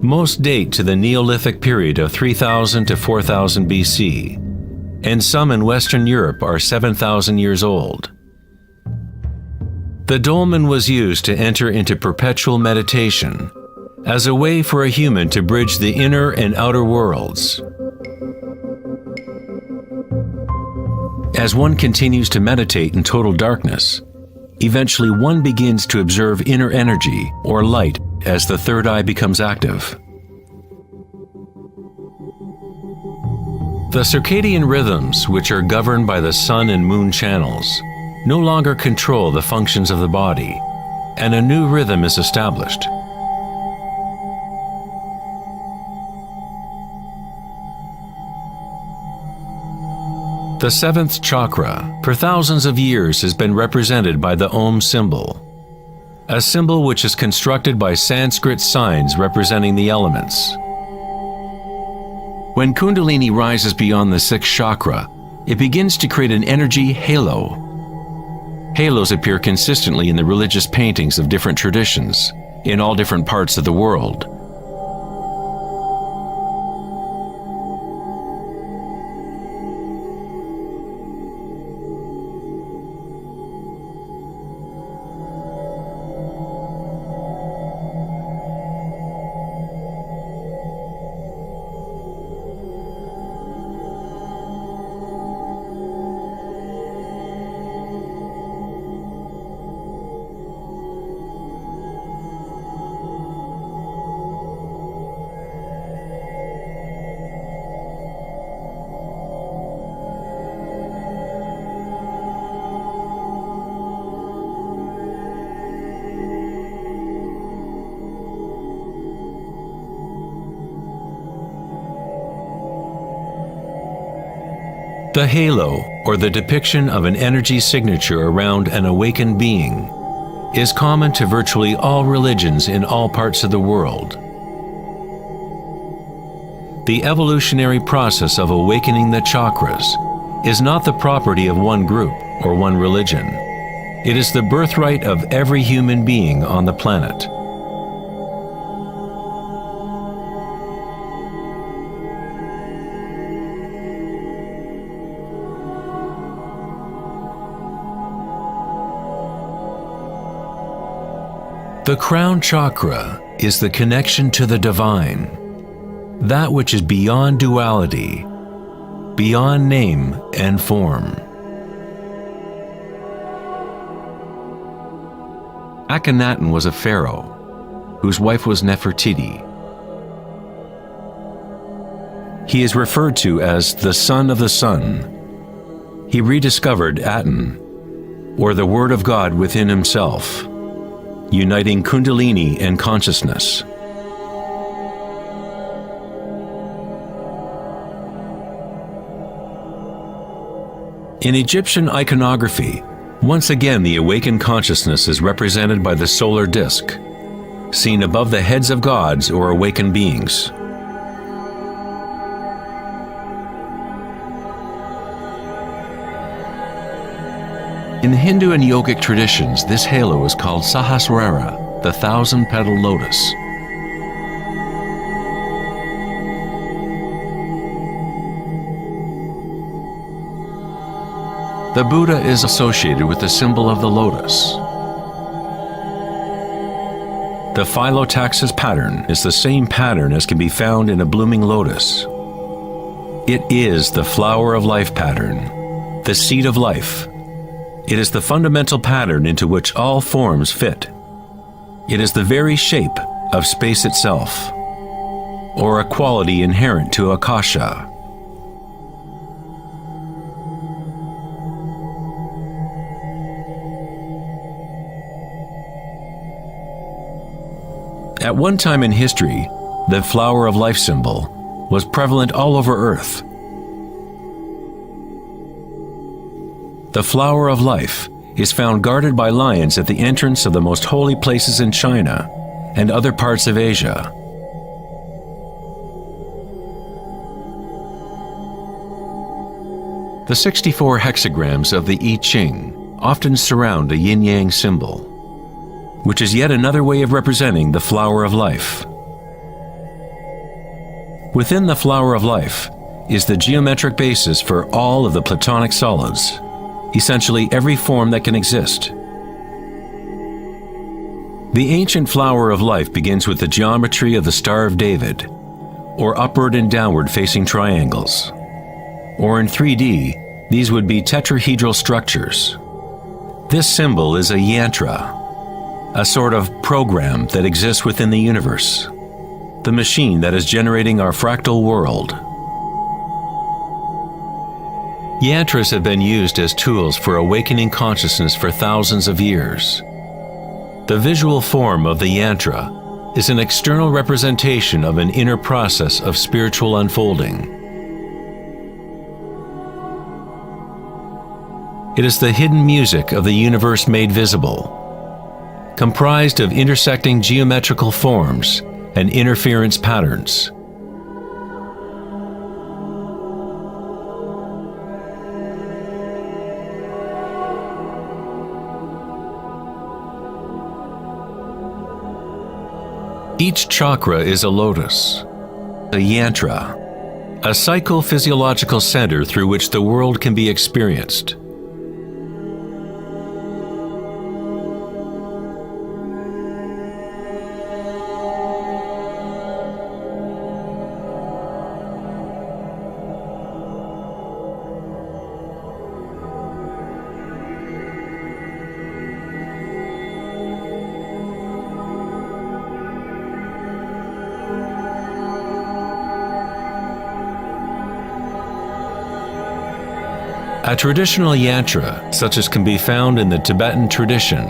Most date to the Neolithic period of 3000 to 4000 BC, and some in Western Europe are 7000 years old. The dolmen was used to enter into perpetual meditation, as a way for a human to bridge the inner and outer worlds. As one continues to meditate in total darkness, eventually one begins to observe inner energy or light as the third eye becomes active. The circadian rhythms, which are governed by the sun and moon channels, no longer control the functions of the body, and a new rhythm is established. The seventh chakra, for thousands of years, has been represented by the Om symbol, a symbol which is constructed by Sanskrit signs representing the elements. When Kundalini rises beyond the sixth chakra, it begins to create an energy halo. Halos appear consistently in the religious paintings of different traditions, in all different parts of the world. The halo, or the depiction of an energy signature around an awakened being, is common to virtually all religions in all parts of the world. The evolutionary process of awakening the chakras is not the property of one group or one religion. It is the birthright of every human being on the planet. The crown chakra is the connection to the divine, that which is beyond duality, beyond name and form. Akhenaten was a pharaoh, whose wife was Nefertiti. He is referred to as the son of the sun. He rediscovered Aten, or the Word of God within himself, uniting Kundalini and consciousness. In Egyptian iconography, once again the awakened consciousness is represented by the solar disk, seen above the heads of gods or awakened beings. In the Hindu and yogic traditions, this halo is called Sahasrara, the thousand-petaled lotus. The Buddha is associated with the symbol of the lotus. The phyllotaxis pattern is the same pattern as can be found in a blooming lotus. It is the flower of life pattern, the seed of life. It is the fundamental pattern into which all forms fit. It is the very shape of space itself, or a quality inherent to Akasha. At one time in history, the flower of life symbol was prevalent all over Earth. The flower of life is found guarded by lions at the entrance of the most holy places in China and other parts of Asia. The 64 hexagrams of the I Ching often surround a yin-yang symbol, which is yet another way of representing the flower of life. Within the flower of life is the geometric basis for all of the Platonic solids, essentially every form that can exist. The ancient flower of life begins with the geometry of the Star of David, or upward and downward facing triangles. Or in 3D, these would be tetrahedral structures. This symbol is a yantra, a sort of program that exists within the universe, the machine that is generating our fractal world. Yantras have been used as tools for awakening consciousness for thousands of years. The visual form of the yantra is an external representation of an inner process of spiritual unfolding. It is the hidden music of the universe made visible, comprised of intersecting geometrical forms and interference patterns. Each chakra is a lotus, a yantra, a psychophysiological center through which the world can be experienced. A traditional yantra, such as can be found in the Tibetan tradition,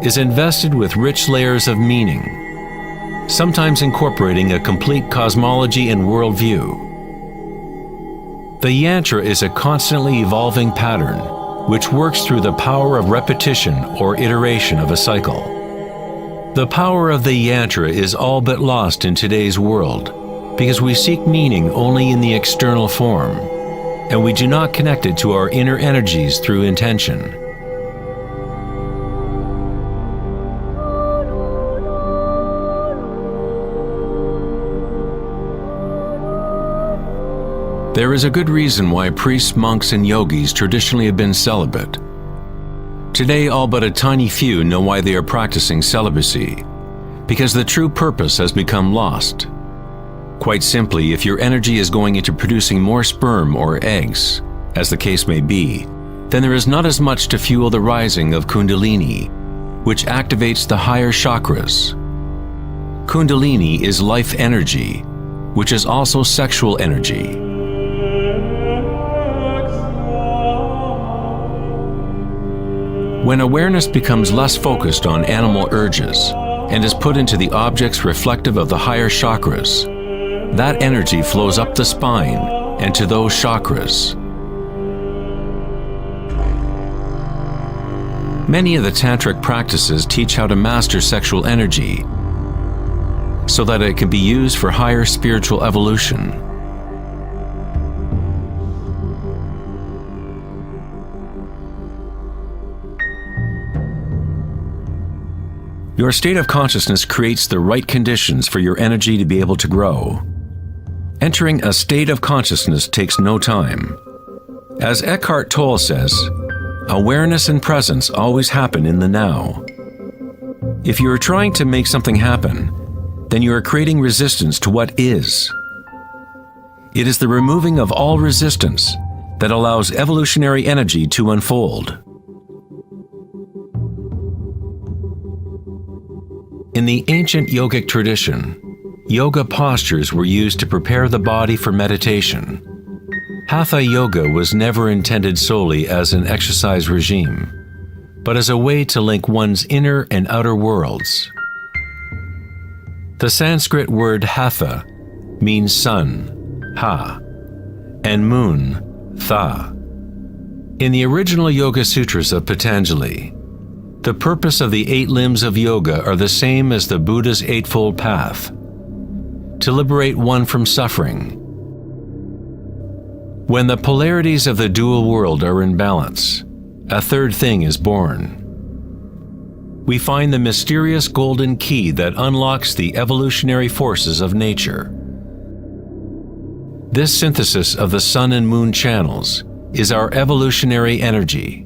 is invested with rich layers of meaning, sometimes incorporating a complete cosmology and worldview. The yantra is a constantly evolving pattern which works through the power of repetition or iteration of a cycle. The power of the yantra is all but lost in today's world because we seek meaning only in the external form, and we do not connect it to our inner energies through intention. There is a good reason why priests, monks, and yogis traditionally have been celibate. Today, all but a tiny few know why they are practicing celibacy, because the true purpose has become lost. Quite simply, if your energy is going into producing more sperm or eggs, as the case may be, then there is not as much to fuel the rising of Kundalini, which activates the higher chakras. Kundalini is life energy, which is also sexual energy. When awareness becomes less focused on animal urges and is put into the objects reflective of the higher chakras, that energy flows up the spine and to those chakras. Many of the tantric practices teach how to master sexual energy so that it can be used for higher spiritual evolution. Your state of consciousness creates the right conditions for your energy to be able to grow. Entering a state of consciousness takes no time. As Eckhart Tolle says, awareness and presence always happen in the now. If you are trying to make something happen, then you are creating resistance to what is. It is the removing of all resistance that allows evolutionary energy to unfold. In the ancient yogic tradition, yoga postures were used to prepare the body for meditation. Hatha yoga was never intended solely as an exercise regime, but as a way to link one's inner and outer worlds. The Sanskrit word hatha means sun, ha, and moon, tha. In the original Yoga Sutras of Patanjali, the purpose of the 8 limbs of yoga are the same as the Buddha's Eightfold Path: to liberate one from suffering. When the polarities of the dual world are in balance, a third thing is born. We find the mysterious golden key that unlocks the evolutionary forces of nature. This synthesis of the sun and moon channels is our evolutionary energy.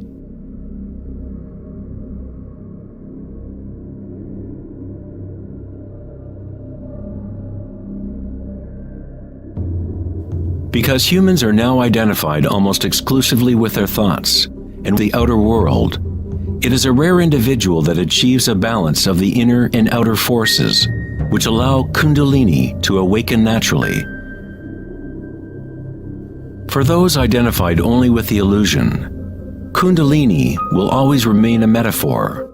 Because humans are now identified almost exclusively with their thoughts and the outer world, it is a rare individual that achieves a balance of the inner and outer forces, which allow Kundalini to awaken naturally. For those identified only with the illusion, Kundalini will always remain a metaphor,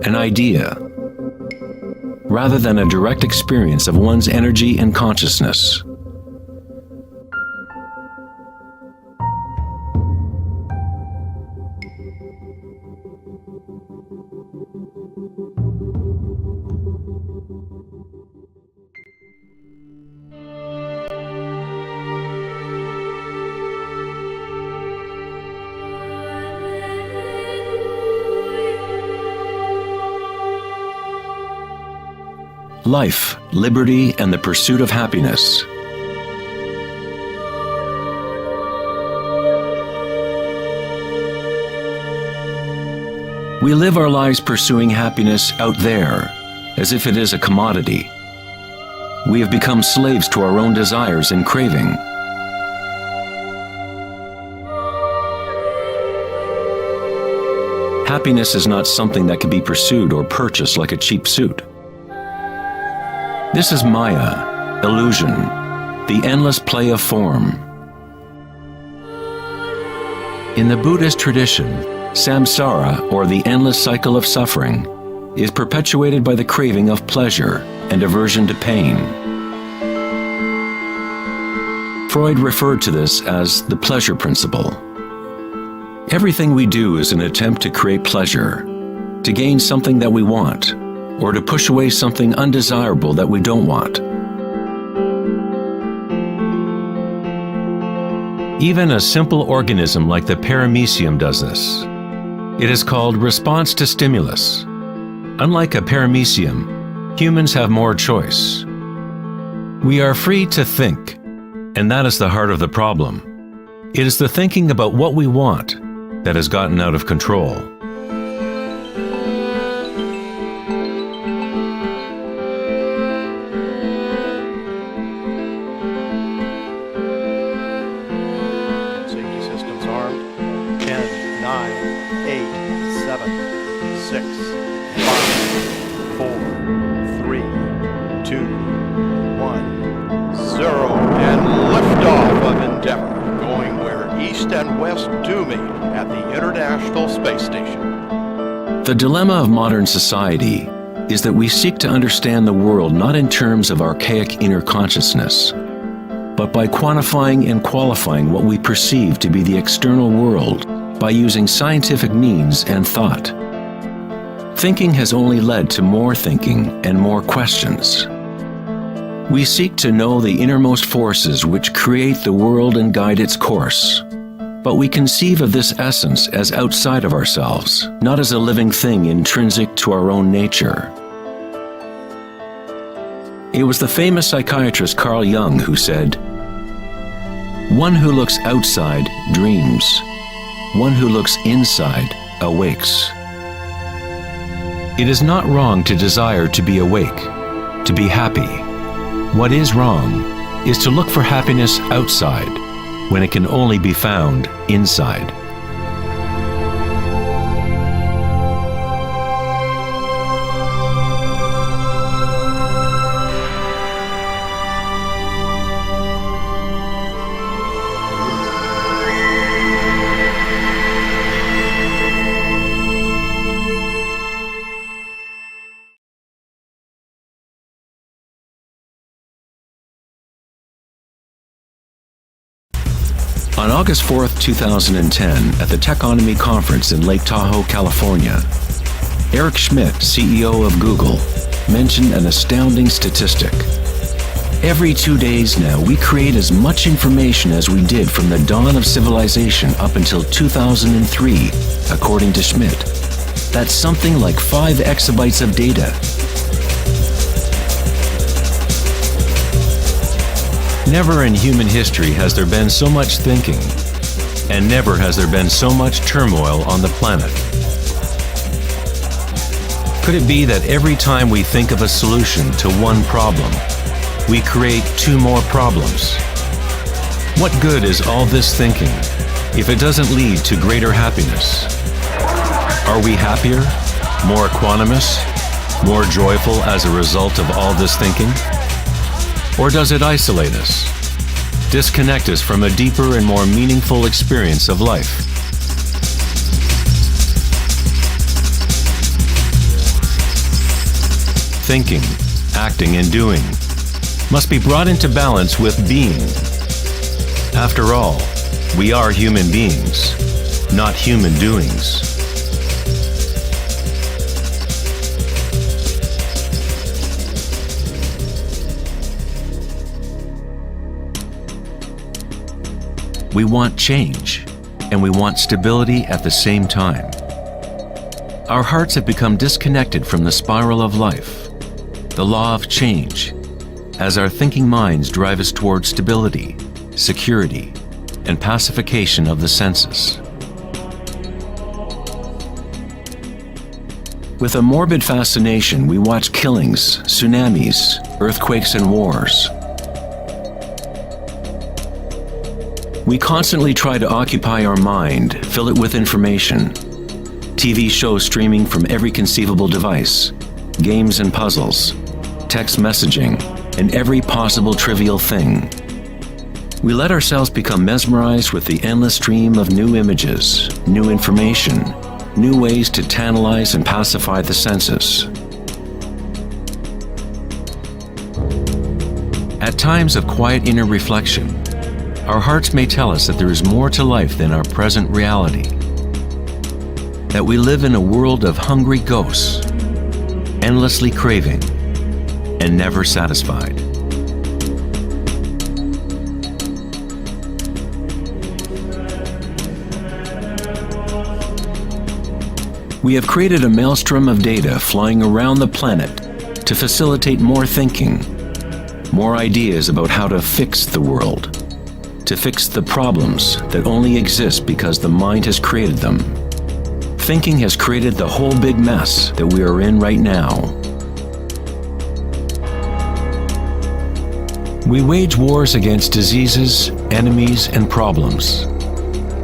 an idea, rather than a direct experience of one's energy and consciousness. Life, liberty, and the pursuit of happiness. We live our lives pursuing happiness out there, as if it is a commodity. We have become slaves to our own desires and craving. Happiness is not something that can be pursued or purchased like a cheap suit. This is Maya, illusion, the endless play of form. In the Buddhist tradition, samsara, or the endless cycle of suffering, is perpetuated by the craving of pleasure and aversion to pain. Freud referred to this as the pleasure principle. Everything we do is an attempt to create pleasure, to gain something that we want, or to push away something undesirable that we don't want. Even a simple organism like the paramecium does this. It is called response to stimulus. Unlike a paramecium, humans have more choice. We are free to think, and that is the heart of the problem. It is the thinking about what we want that has gotten out of control. Safety systems armed. 10, 9, 8, 7, 6, 5, 4, 3, 2, 1, 0. And liftoff of Endeavour, going where East and West do meet at the International Space Station. The dilemma of modern society is that we seek to understand the world not in terms of archaic inner consciousness, but by quantifying and qualifying what we perceive to be the external world by using scientific means and thought. Thinking has only led to more thinking and more questions. We seek to know the innermost forces which create the world and guide its course. But we conceive of this essence as outside of ourselves, not as a living thing intrinsic to our own nature. It was the famous psychiatrist Carl Jung who said, "One who looks outside dreams. One who looks inside awakes." It is not wrong to desire to be awake, to be happy. What is wrong is to look for happiness outside when it can only be found inside. On August 4th, 2010, at the Techonomy Conference in Lake Tahoe, California, Eric Schmidt, CEO of Google, mentioned an astounding statistic. Every 2 days now, we create as much information as we did from the dawn of civilization up until 2003, according to Schmidt. That's something like 5 exabytes of data. Never in human history has there been so much thinking, and never has there been so much turmoil on the planet. Could it be that every time we think of a solution to one problem, we create 2 more problems? What good is all this thinking if it doesn't lead to greater happiness? Are we happier, more equanimous, more joyful as a result of all this thinking? Or does it isolate us, disconnect us from a deeper and more meaningful experience of life? Thinking, acting, and doing must be brought into balance with being. After all, we are human beings, not human doings. We want change, and we want stability at the same time. Our hearts have become disconnected from the spiral of life, the law of change, as our thinking minds drive us toward stability, security, and pacification of the senses. With a morbid fascination, we watch killings, tsunamis, earthquakes, and wars. We constantly try to occupy our mind, fill it with information. TV shows streaming from every conceivable device, games and puzzles, text messaging, and every possible trivial thing. We let ourselves become mesmerized with the endless stream of new images, new information, new ways to tantalize and pacify the senses. At times of quiet inner reflection, our hearts may tell us that there is more to life than our present reality, that we live in a world of hungry ghosts, endlessly craving and never satisfied. We have created a maelstrom of data flying around the planet to facilitate more thinking, more ideas about how to fix the world, to fix the problems that only exist because the mind has created them. Thinking has created the whole big mess that we are in right now. We wage wars against diseases, enemies, and problems.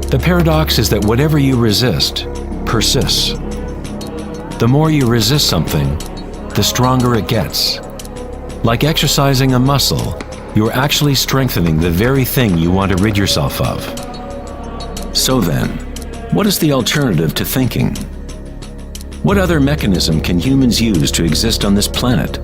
The paradox is that whatever you resist persists. The more you resist something, the stronger it gets. Like exercising a muscle, you are actually strengthening the very thing you want to rid yourself of. So then, what is the alternative to thinking? What other mechanism can humans use to exist on this planet?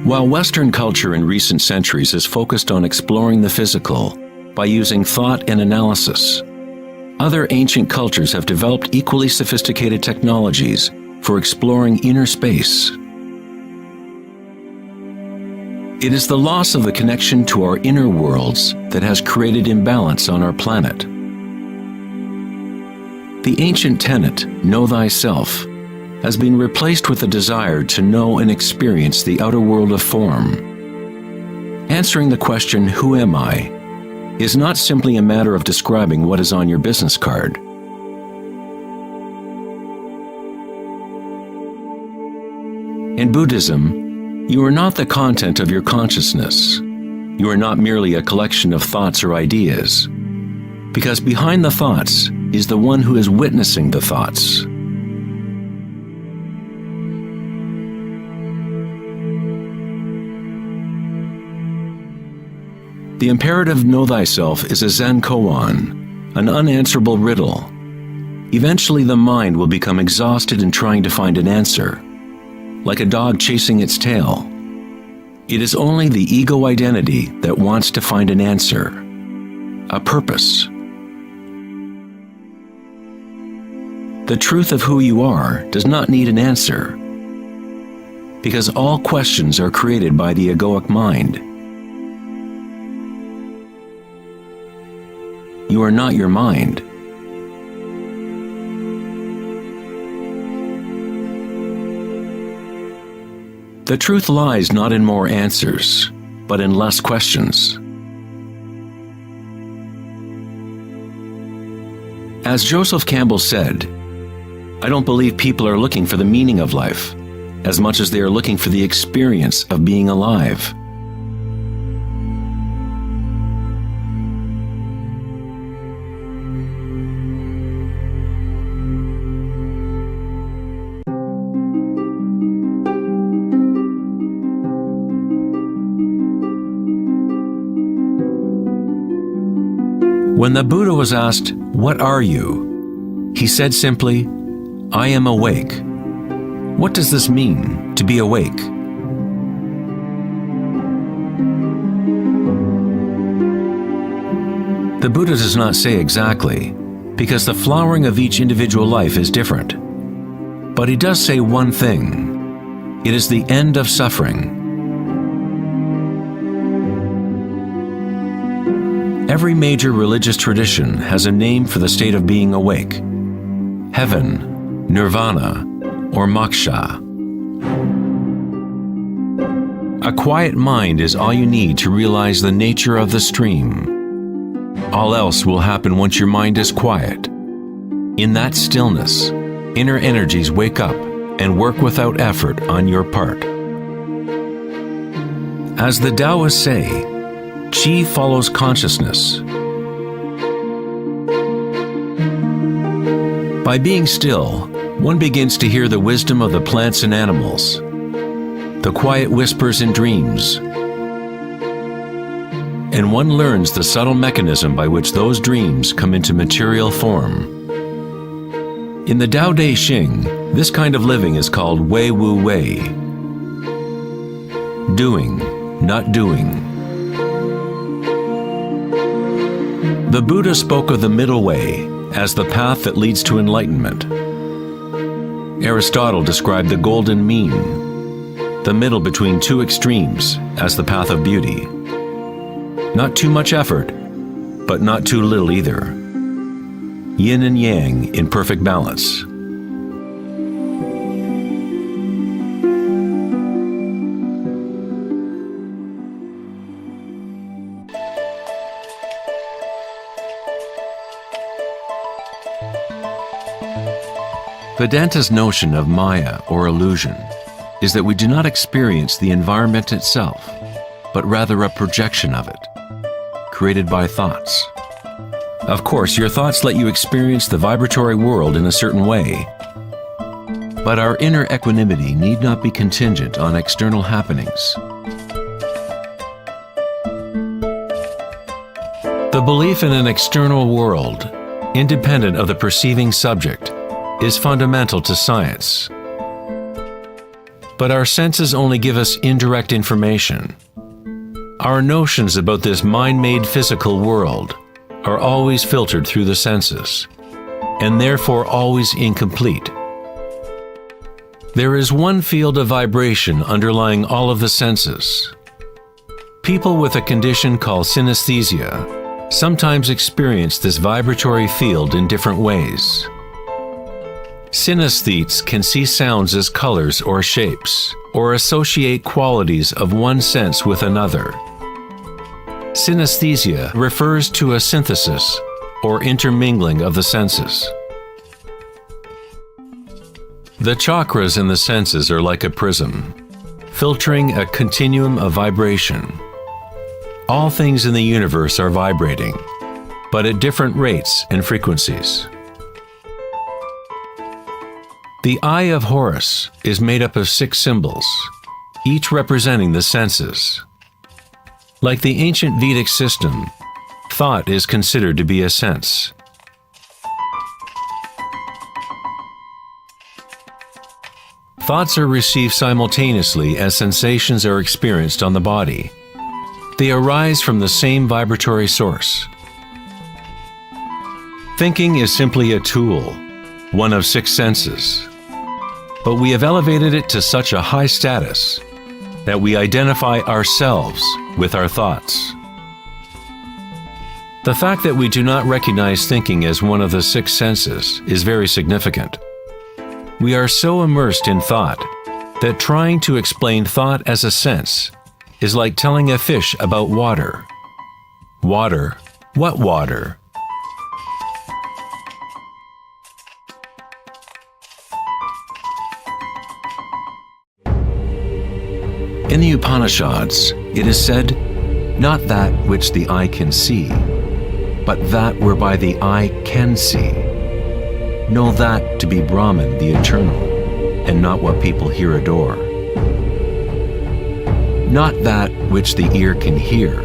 While Western culture in recent centuries has focused on exploring the physical by using thought and analysis, other ancient cultures have developed equally sophisticated technologies for exploring inner space. It is the loss of the connection to our inner worlds that has created imbalance on our planet. The ancient tenet, know thyself, has been replaced with the desire to know and experience the outer world of form. Answering the question, who am I, is not simply a matter of describing what is on your business card. In Buddhism, you are not the content of your consciousness. You are not merely a collection of thoughts or ideas, because behind the thoughts is the one who is witnessing the thoughts. The imperative know thyself is a Zen koan, an unanswerable riddle. Eventually the mind will become exhausted in trying to find an answer, like a dog chasing its tail. It is only the ego identity that wants to find an answer, a purpose. The truth of who you are does not need an answer, because all questions are created by the egoic mind. You are not your mind. The truth lies not in more answers, but in less questions. As Joseph Campbell said, I don't believe people are looking for the meaning of life as much as they are looking for the experience of being alive. When the Buddha was asked, "What are you?" he said simply, "I am awake." What does this mean, to be awake? The Buddha does not say exactly, because the flowering of each individual life is different. But he does say one thing: it is the end of suffering. Every major religious tradition has a name for the state of being awake: heaven, nirvana, or moksha. A quiet mind is all you need to realize the nature of the stream. All else will happen once your mind is quiet. In that stillness, inner energies wake up and work without effort on your part. As the Taoists say, Qi follows consciousness. By being still, one begins to hear the wisdom of the plants and animals. the quiet whispers in dreams, and one learns the subtle mechanism by which those dreams come into material form. In the Tao Te Ching, this kind of living is called Wei Wu Wei, doing, not doing. The Buddha spoke of the middle way as the path that leads to enlightenment. Aristotle described the golden mean, the middle between two extremes, as the path of beauty. Not too much effort, but not too little either. Yin and yang in perfect balance. Vedanta's notion of Maya, or illusion, is that we do not experience the environment itself, but rather a projection of it, created by thoughts. Of course, your thoughts let you experience the vibratory world in a certain way, but our inner equanimity need not be contingent on external happenings. The belief in an external world, independent of the perceiving subject, is fundamental to science. But our senses only give us indirect information. Our notions about this mind-made physical world are always filtered through the senses, and therefore always incomplete. There is one field of vibration underlying all of the senses. People with a condition called synesthesia sometimes experience this vibratory field in different ways. Synesthetes can see sounds as colors or shapes, or associate qualities of one sense with another. Synesthesia refers to a synthesis or intermingling of the senses. The chakras in the senses are like a prism, filtering a continuum of vibration. All things in the universe are vibrating, but at different rates and frequencies. The Eye of Horus is made up of 6 symbols, each representing the senses. Like the ancient Vedic system, thought is considered to be a sense. Thoughts are received simultaneously as sensations are experienced on the body. They arise from the same vibratory source. Thinking is simply a tool, one of 6 senses. But we have elevated it to such a high status that we identify ourselves with our thoughts. The fact that we do not recognize thinking as one of the 6 senses is very significant. We are so immersed in thought that trying to explain thought as a sense is like telling a fish about water. Water? What water? In the Upanishads, it is said, "Not that which the eye can see, but that whereby the eye can see. Know that to be Brahman, the eternal, and not what people here adore. Not that which the ear can hear,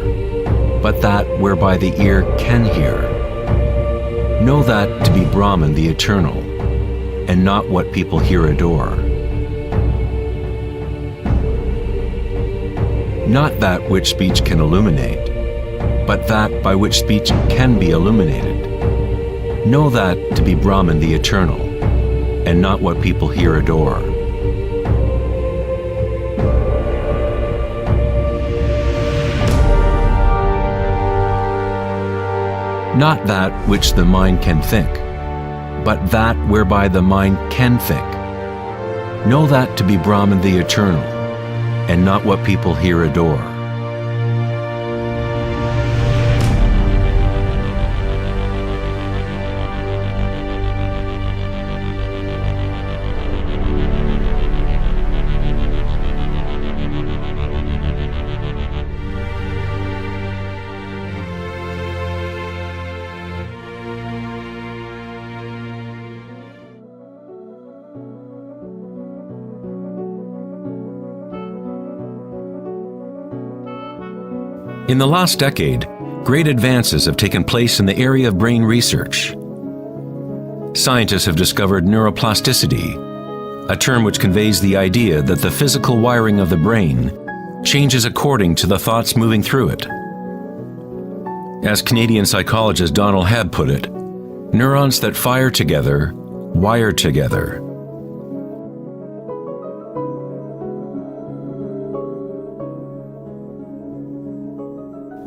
but that whereby the ear can hear. Know that to be Brahman, the eternal, and not what people here adore. Not that which speech can illuminate, but that by which speech can be illuminated. Know that to be Brahman, the eternal, and not what people here adore." Not that which the mind can think, but that whereby the mind can think. Know that to be Brahman, the eternal, and not what people here adore. In the last decade, great advances have taken place in the area of brain research. Scientists have discovered neuroplasticity, a term which conveys the idea that the physical wiring of the brain changes according to the thoughts moving through it. As Canadian psychologist Donald Hebb put it, neurons that fire together, wire together.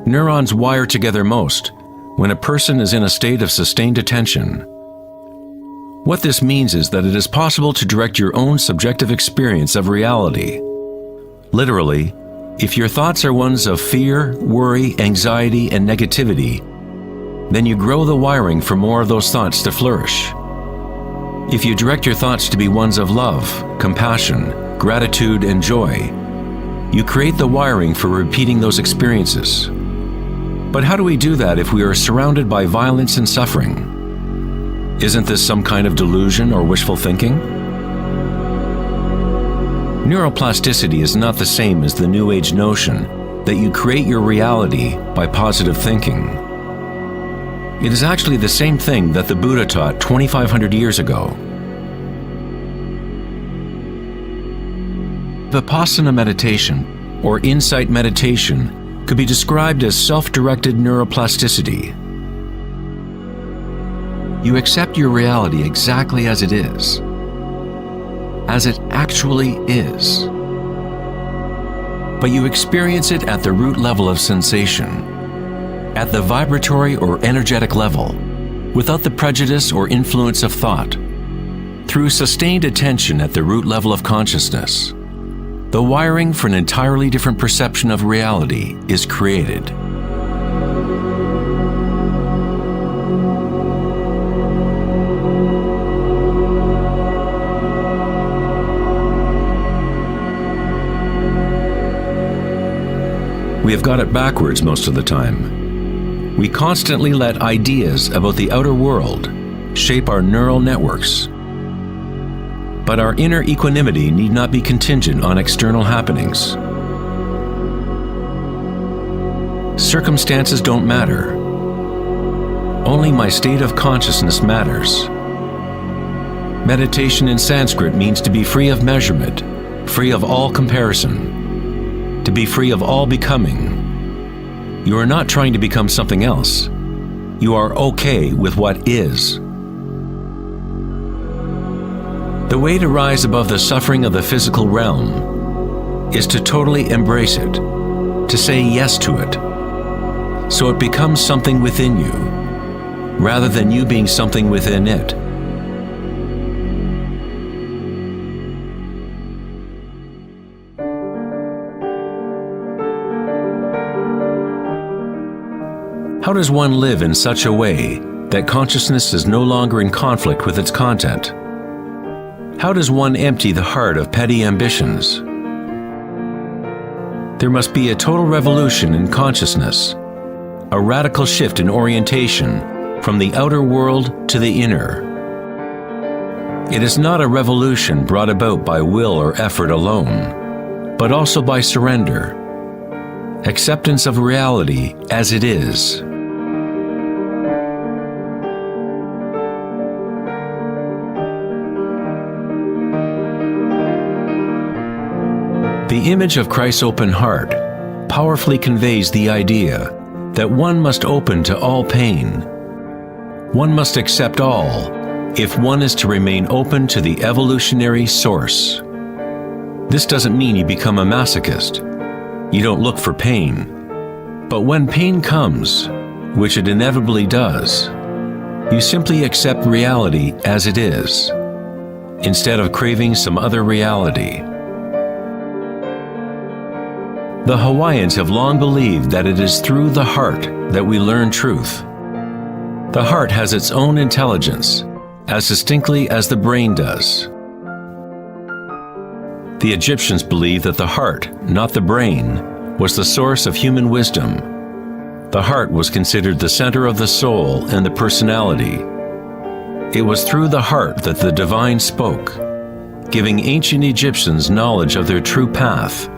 Neurons wire together most when a person is in a state of sustained attention. What this means is that it is possible to direct your own subjective experience of reality. Literally, if your thoughts are ones of fear, worry, anxiety, and negativity, then you grow the wiring for more of those thoughts to flourish. If you direct your thoughts to be ones of love, compassion, gratitude, and joy, you create the wiring for repeating those experiences. But how do we do that if we are surrounded by violence and suffering? Isn't this some kind of delusion or wishful thinking? Neuroplasticity is not the same as the New Age notion that you create your reality by positive thinking. It is actually the same thing that the Buddha taught 2,500 years ago. Vipassana meditation, or insight meditation, could be described as self-directed neuroplasticity. You accept your reality exactly as it is, as it actually is. But you experience it at the root level of sensation, at the vibratory or energetic level, without the prejudice or influence of thought. Through sustained attention at the root level of consciousness, the wiring for an entirely different perception of reality is created. We have got it backwards most of the time. We constantly let ideas about the outer world shape our neural networks. But our inner equanimity need not be contingent on external happenings. Circumstances don't matter. Only my state of consciousness matters. Meditation in Sanskrit means to be free of measurement, free of all comparison, to be free of all becoming. You are not trying to become something else. You are okay with what is. The way to rise above the suffering of the physical realm is to totally embrace it, to say yes to it, so it becomes something within you, rather than you being something within it. How does one live in such a way that consciousness is no longer in conflict with its content? How does one empty the heart of petty ambitions? There must be a total revolution in consciousness, a radical shift in orientation from the outer world to the inner. It is not a revolution brought about by will or effort alone, but also by surrender, acceptance of reality as it is. The image of Christ's open heart powerfully conveys the idea that one must open to all pain. One must accept all if one is to remain open to the evolutionary source. This doesn't mean you become a masochist. You don't look for pain. But when pain comes, which it inevitably does, you simply accept reality as it is, instead of craving some other reality. The Hawaiians have long believed that it is through the heart that we learn truth. The heart has its own intelligence, as distinctly as the brain does. The Egyptians believed that the heart, not the brain, was the source of human wisdom. The heart was considered the center of the soul and the personality. It was through the heart that the divine spoke, giving ancient Egyptians knowledge of their true path.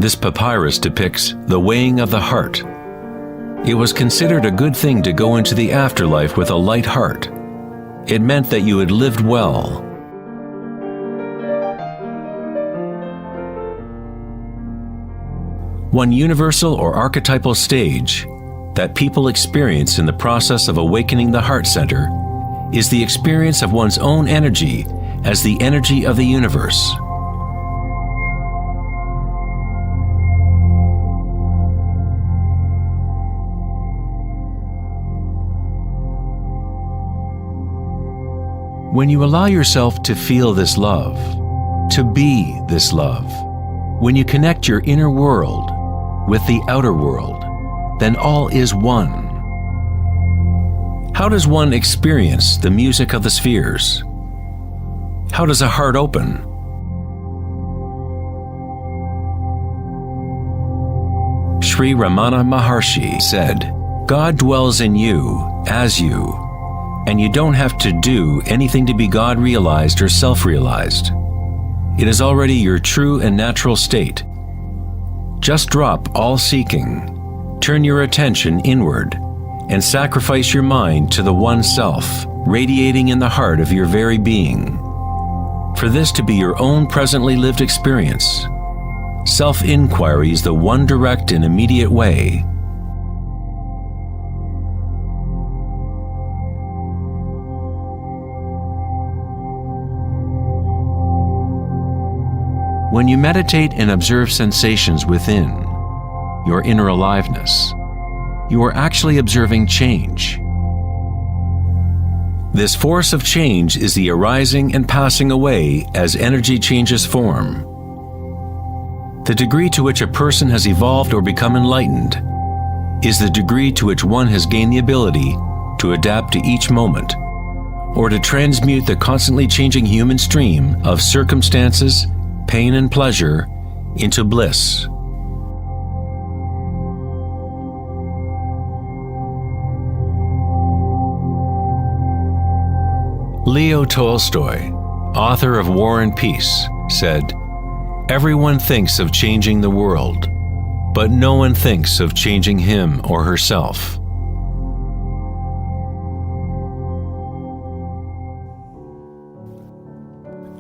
This papyrus depicts the weighing of the heart. It was considered a good thing to go into the afterlife with a light heart. It meant that you had lived well. One universal or archetypal stage that people experience in the process of awakening the heart center is the experience of one's own energy as the energy of the universe. When you allow yourself to feel this love, to be this love, when you connect your inner world with the outer world, then all is one. How does one experience the music of the spheres? How does a heart open? Sri Ramana Maharshi said, "God dwells in you, as you, and you don't have to do anything to be God realized or self-realized. It is already your true and natural state. Just drop all seeking, turn your attention inward, and sacrifice your mind to the one self, radiating in the heart of your very being. For this to be your own presently lived experience, self-inquiry is the one direct and immediate way. When you meditate and observe sensations within, your inner aliveness, you are actually observing change. This force of change is the arising and passing away as energy changes form. The degree to which a person has evolved or become enlightened is the degree to which one has gained the ability to adapt to each moment, or to transmute the constantly changing human stream of circumstances, pain and pleasure into bliss. Leo Tolstoy, author of War and Peace, said, "Everyone thinks of changing the world, but no one thinks of changing him or herself."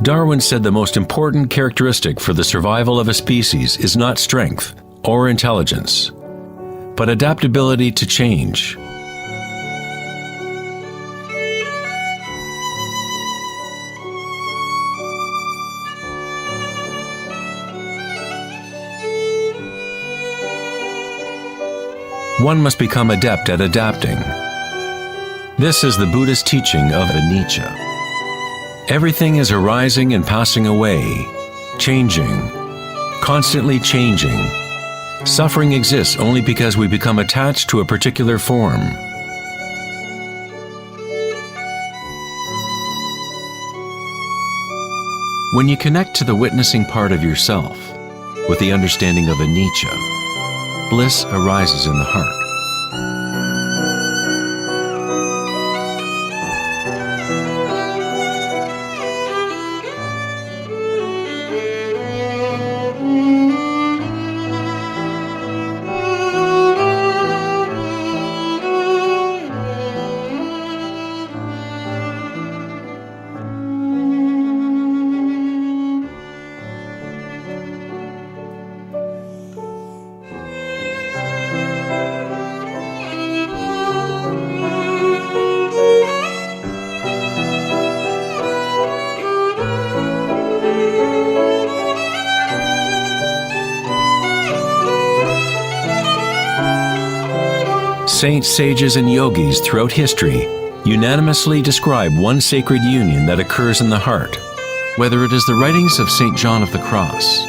Darwin said the most important characteristic for the survival of a species is not strength or intelligence, but adaptability to change. One must become adept at adapting. This is the Buddhist teaching of anicca. Everything is arising and passing away, changing, constantly changing. Suffering exists only because we become attached to a particular form. When you connect to the witnessing part of yourself with the understanding of anicca, bliss arises in the heart. Saints, sages, and yogis throughout history unanimously describe one sacred union that occurs in the heart. Whether it is the writings of St. John of the Cross,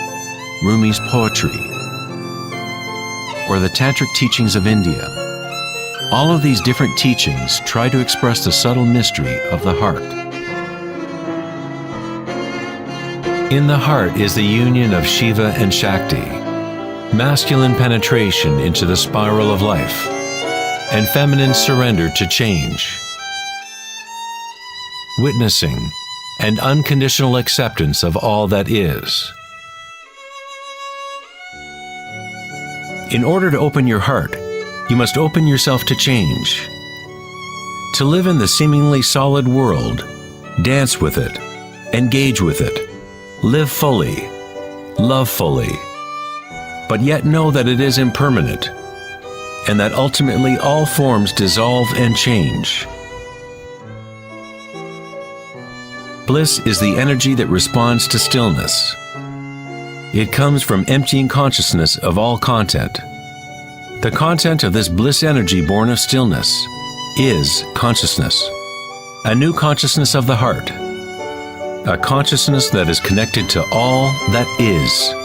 Rumi's poetry, or the tantric teachings of India, all of these different teachings try to express the subtle mystery of the heart. In the heart is the union of Shiva and Shakti, masculine penetration into the spiral of life, and feminine surrender to change, witnessing and unconditional acceptance of all that is. In order to open your heart, you must open yourself to change. To live in the seemingly solid world, dance with it, engage with it, live fully, love fully, but yet know that it is impermanent, and that ultimately all forms dissolve and change. Bliss is the energy that responds to stillness. It comes from emptying consciousness of all content. The content of this bliss energy born of stillness is consciousness, a new consciousness of the heart, a consciousness that is connected to all that is.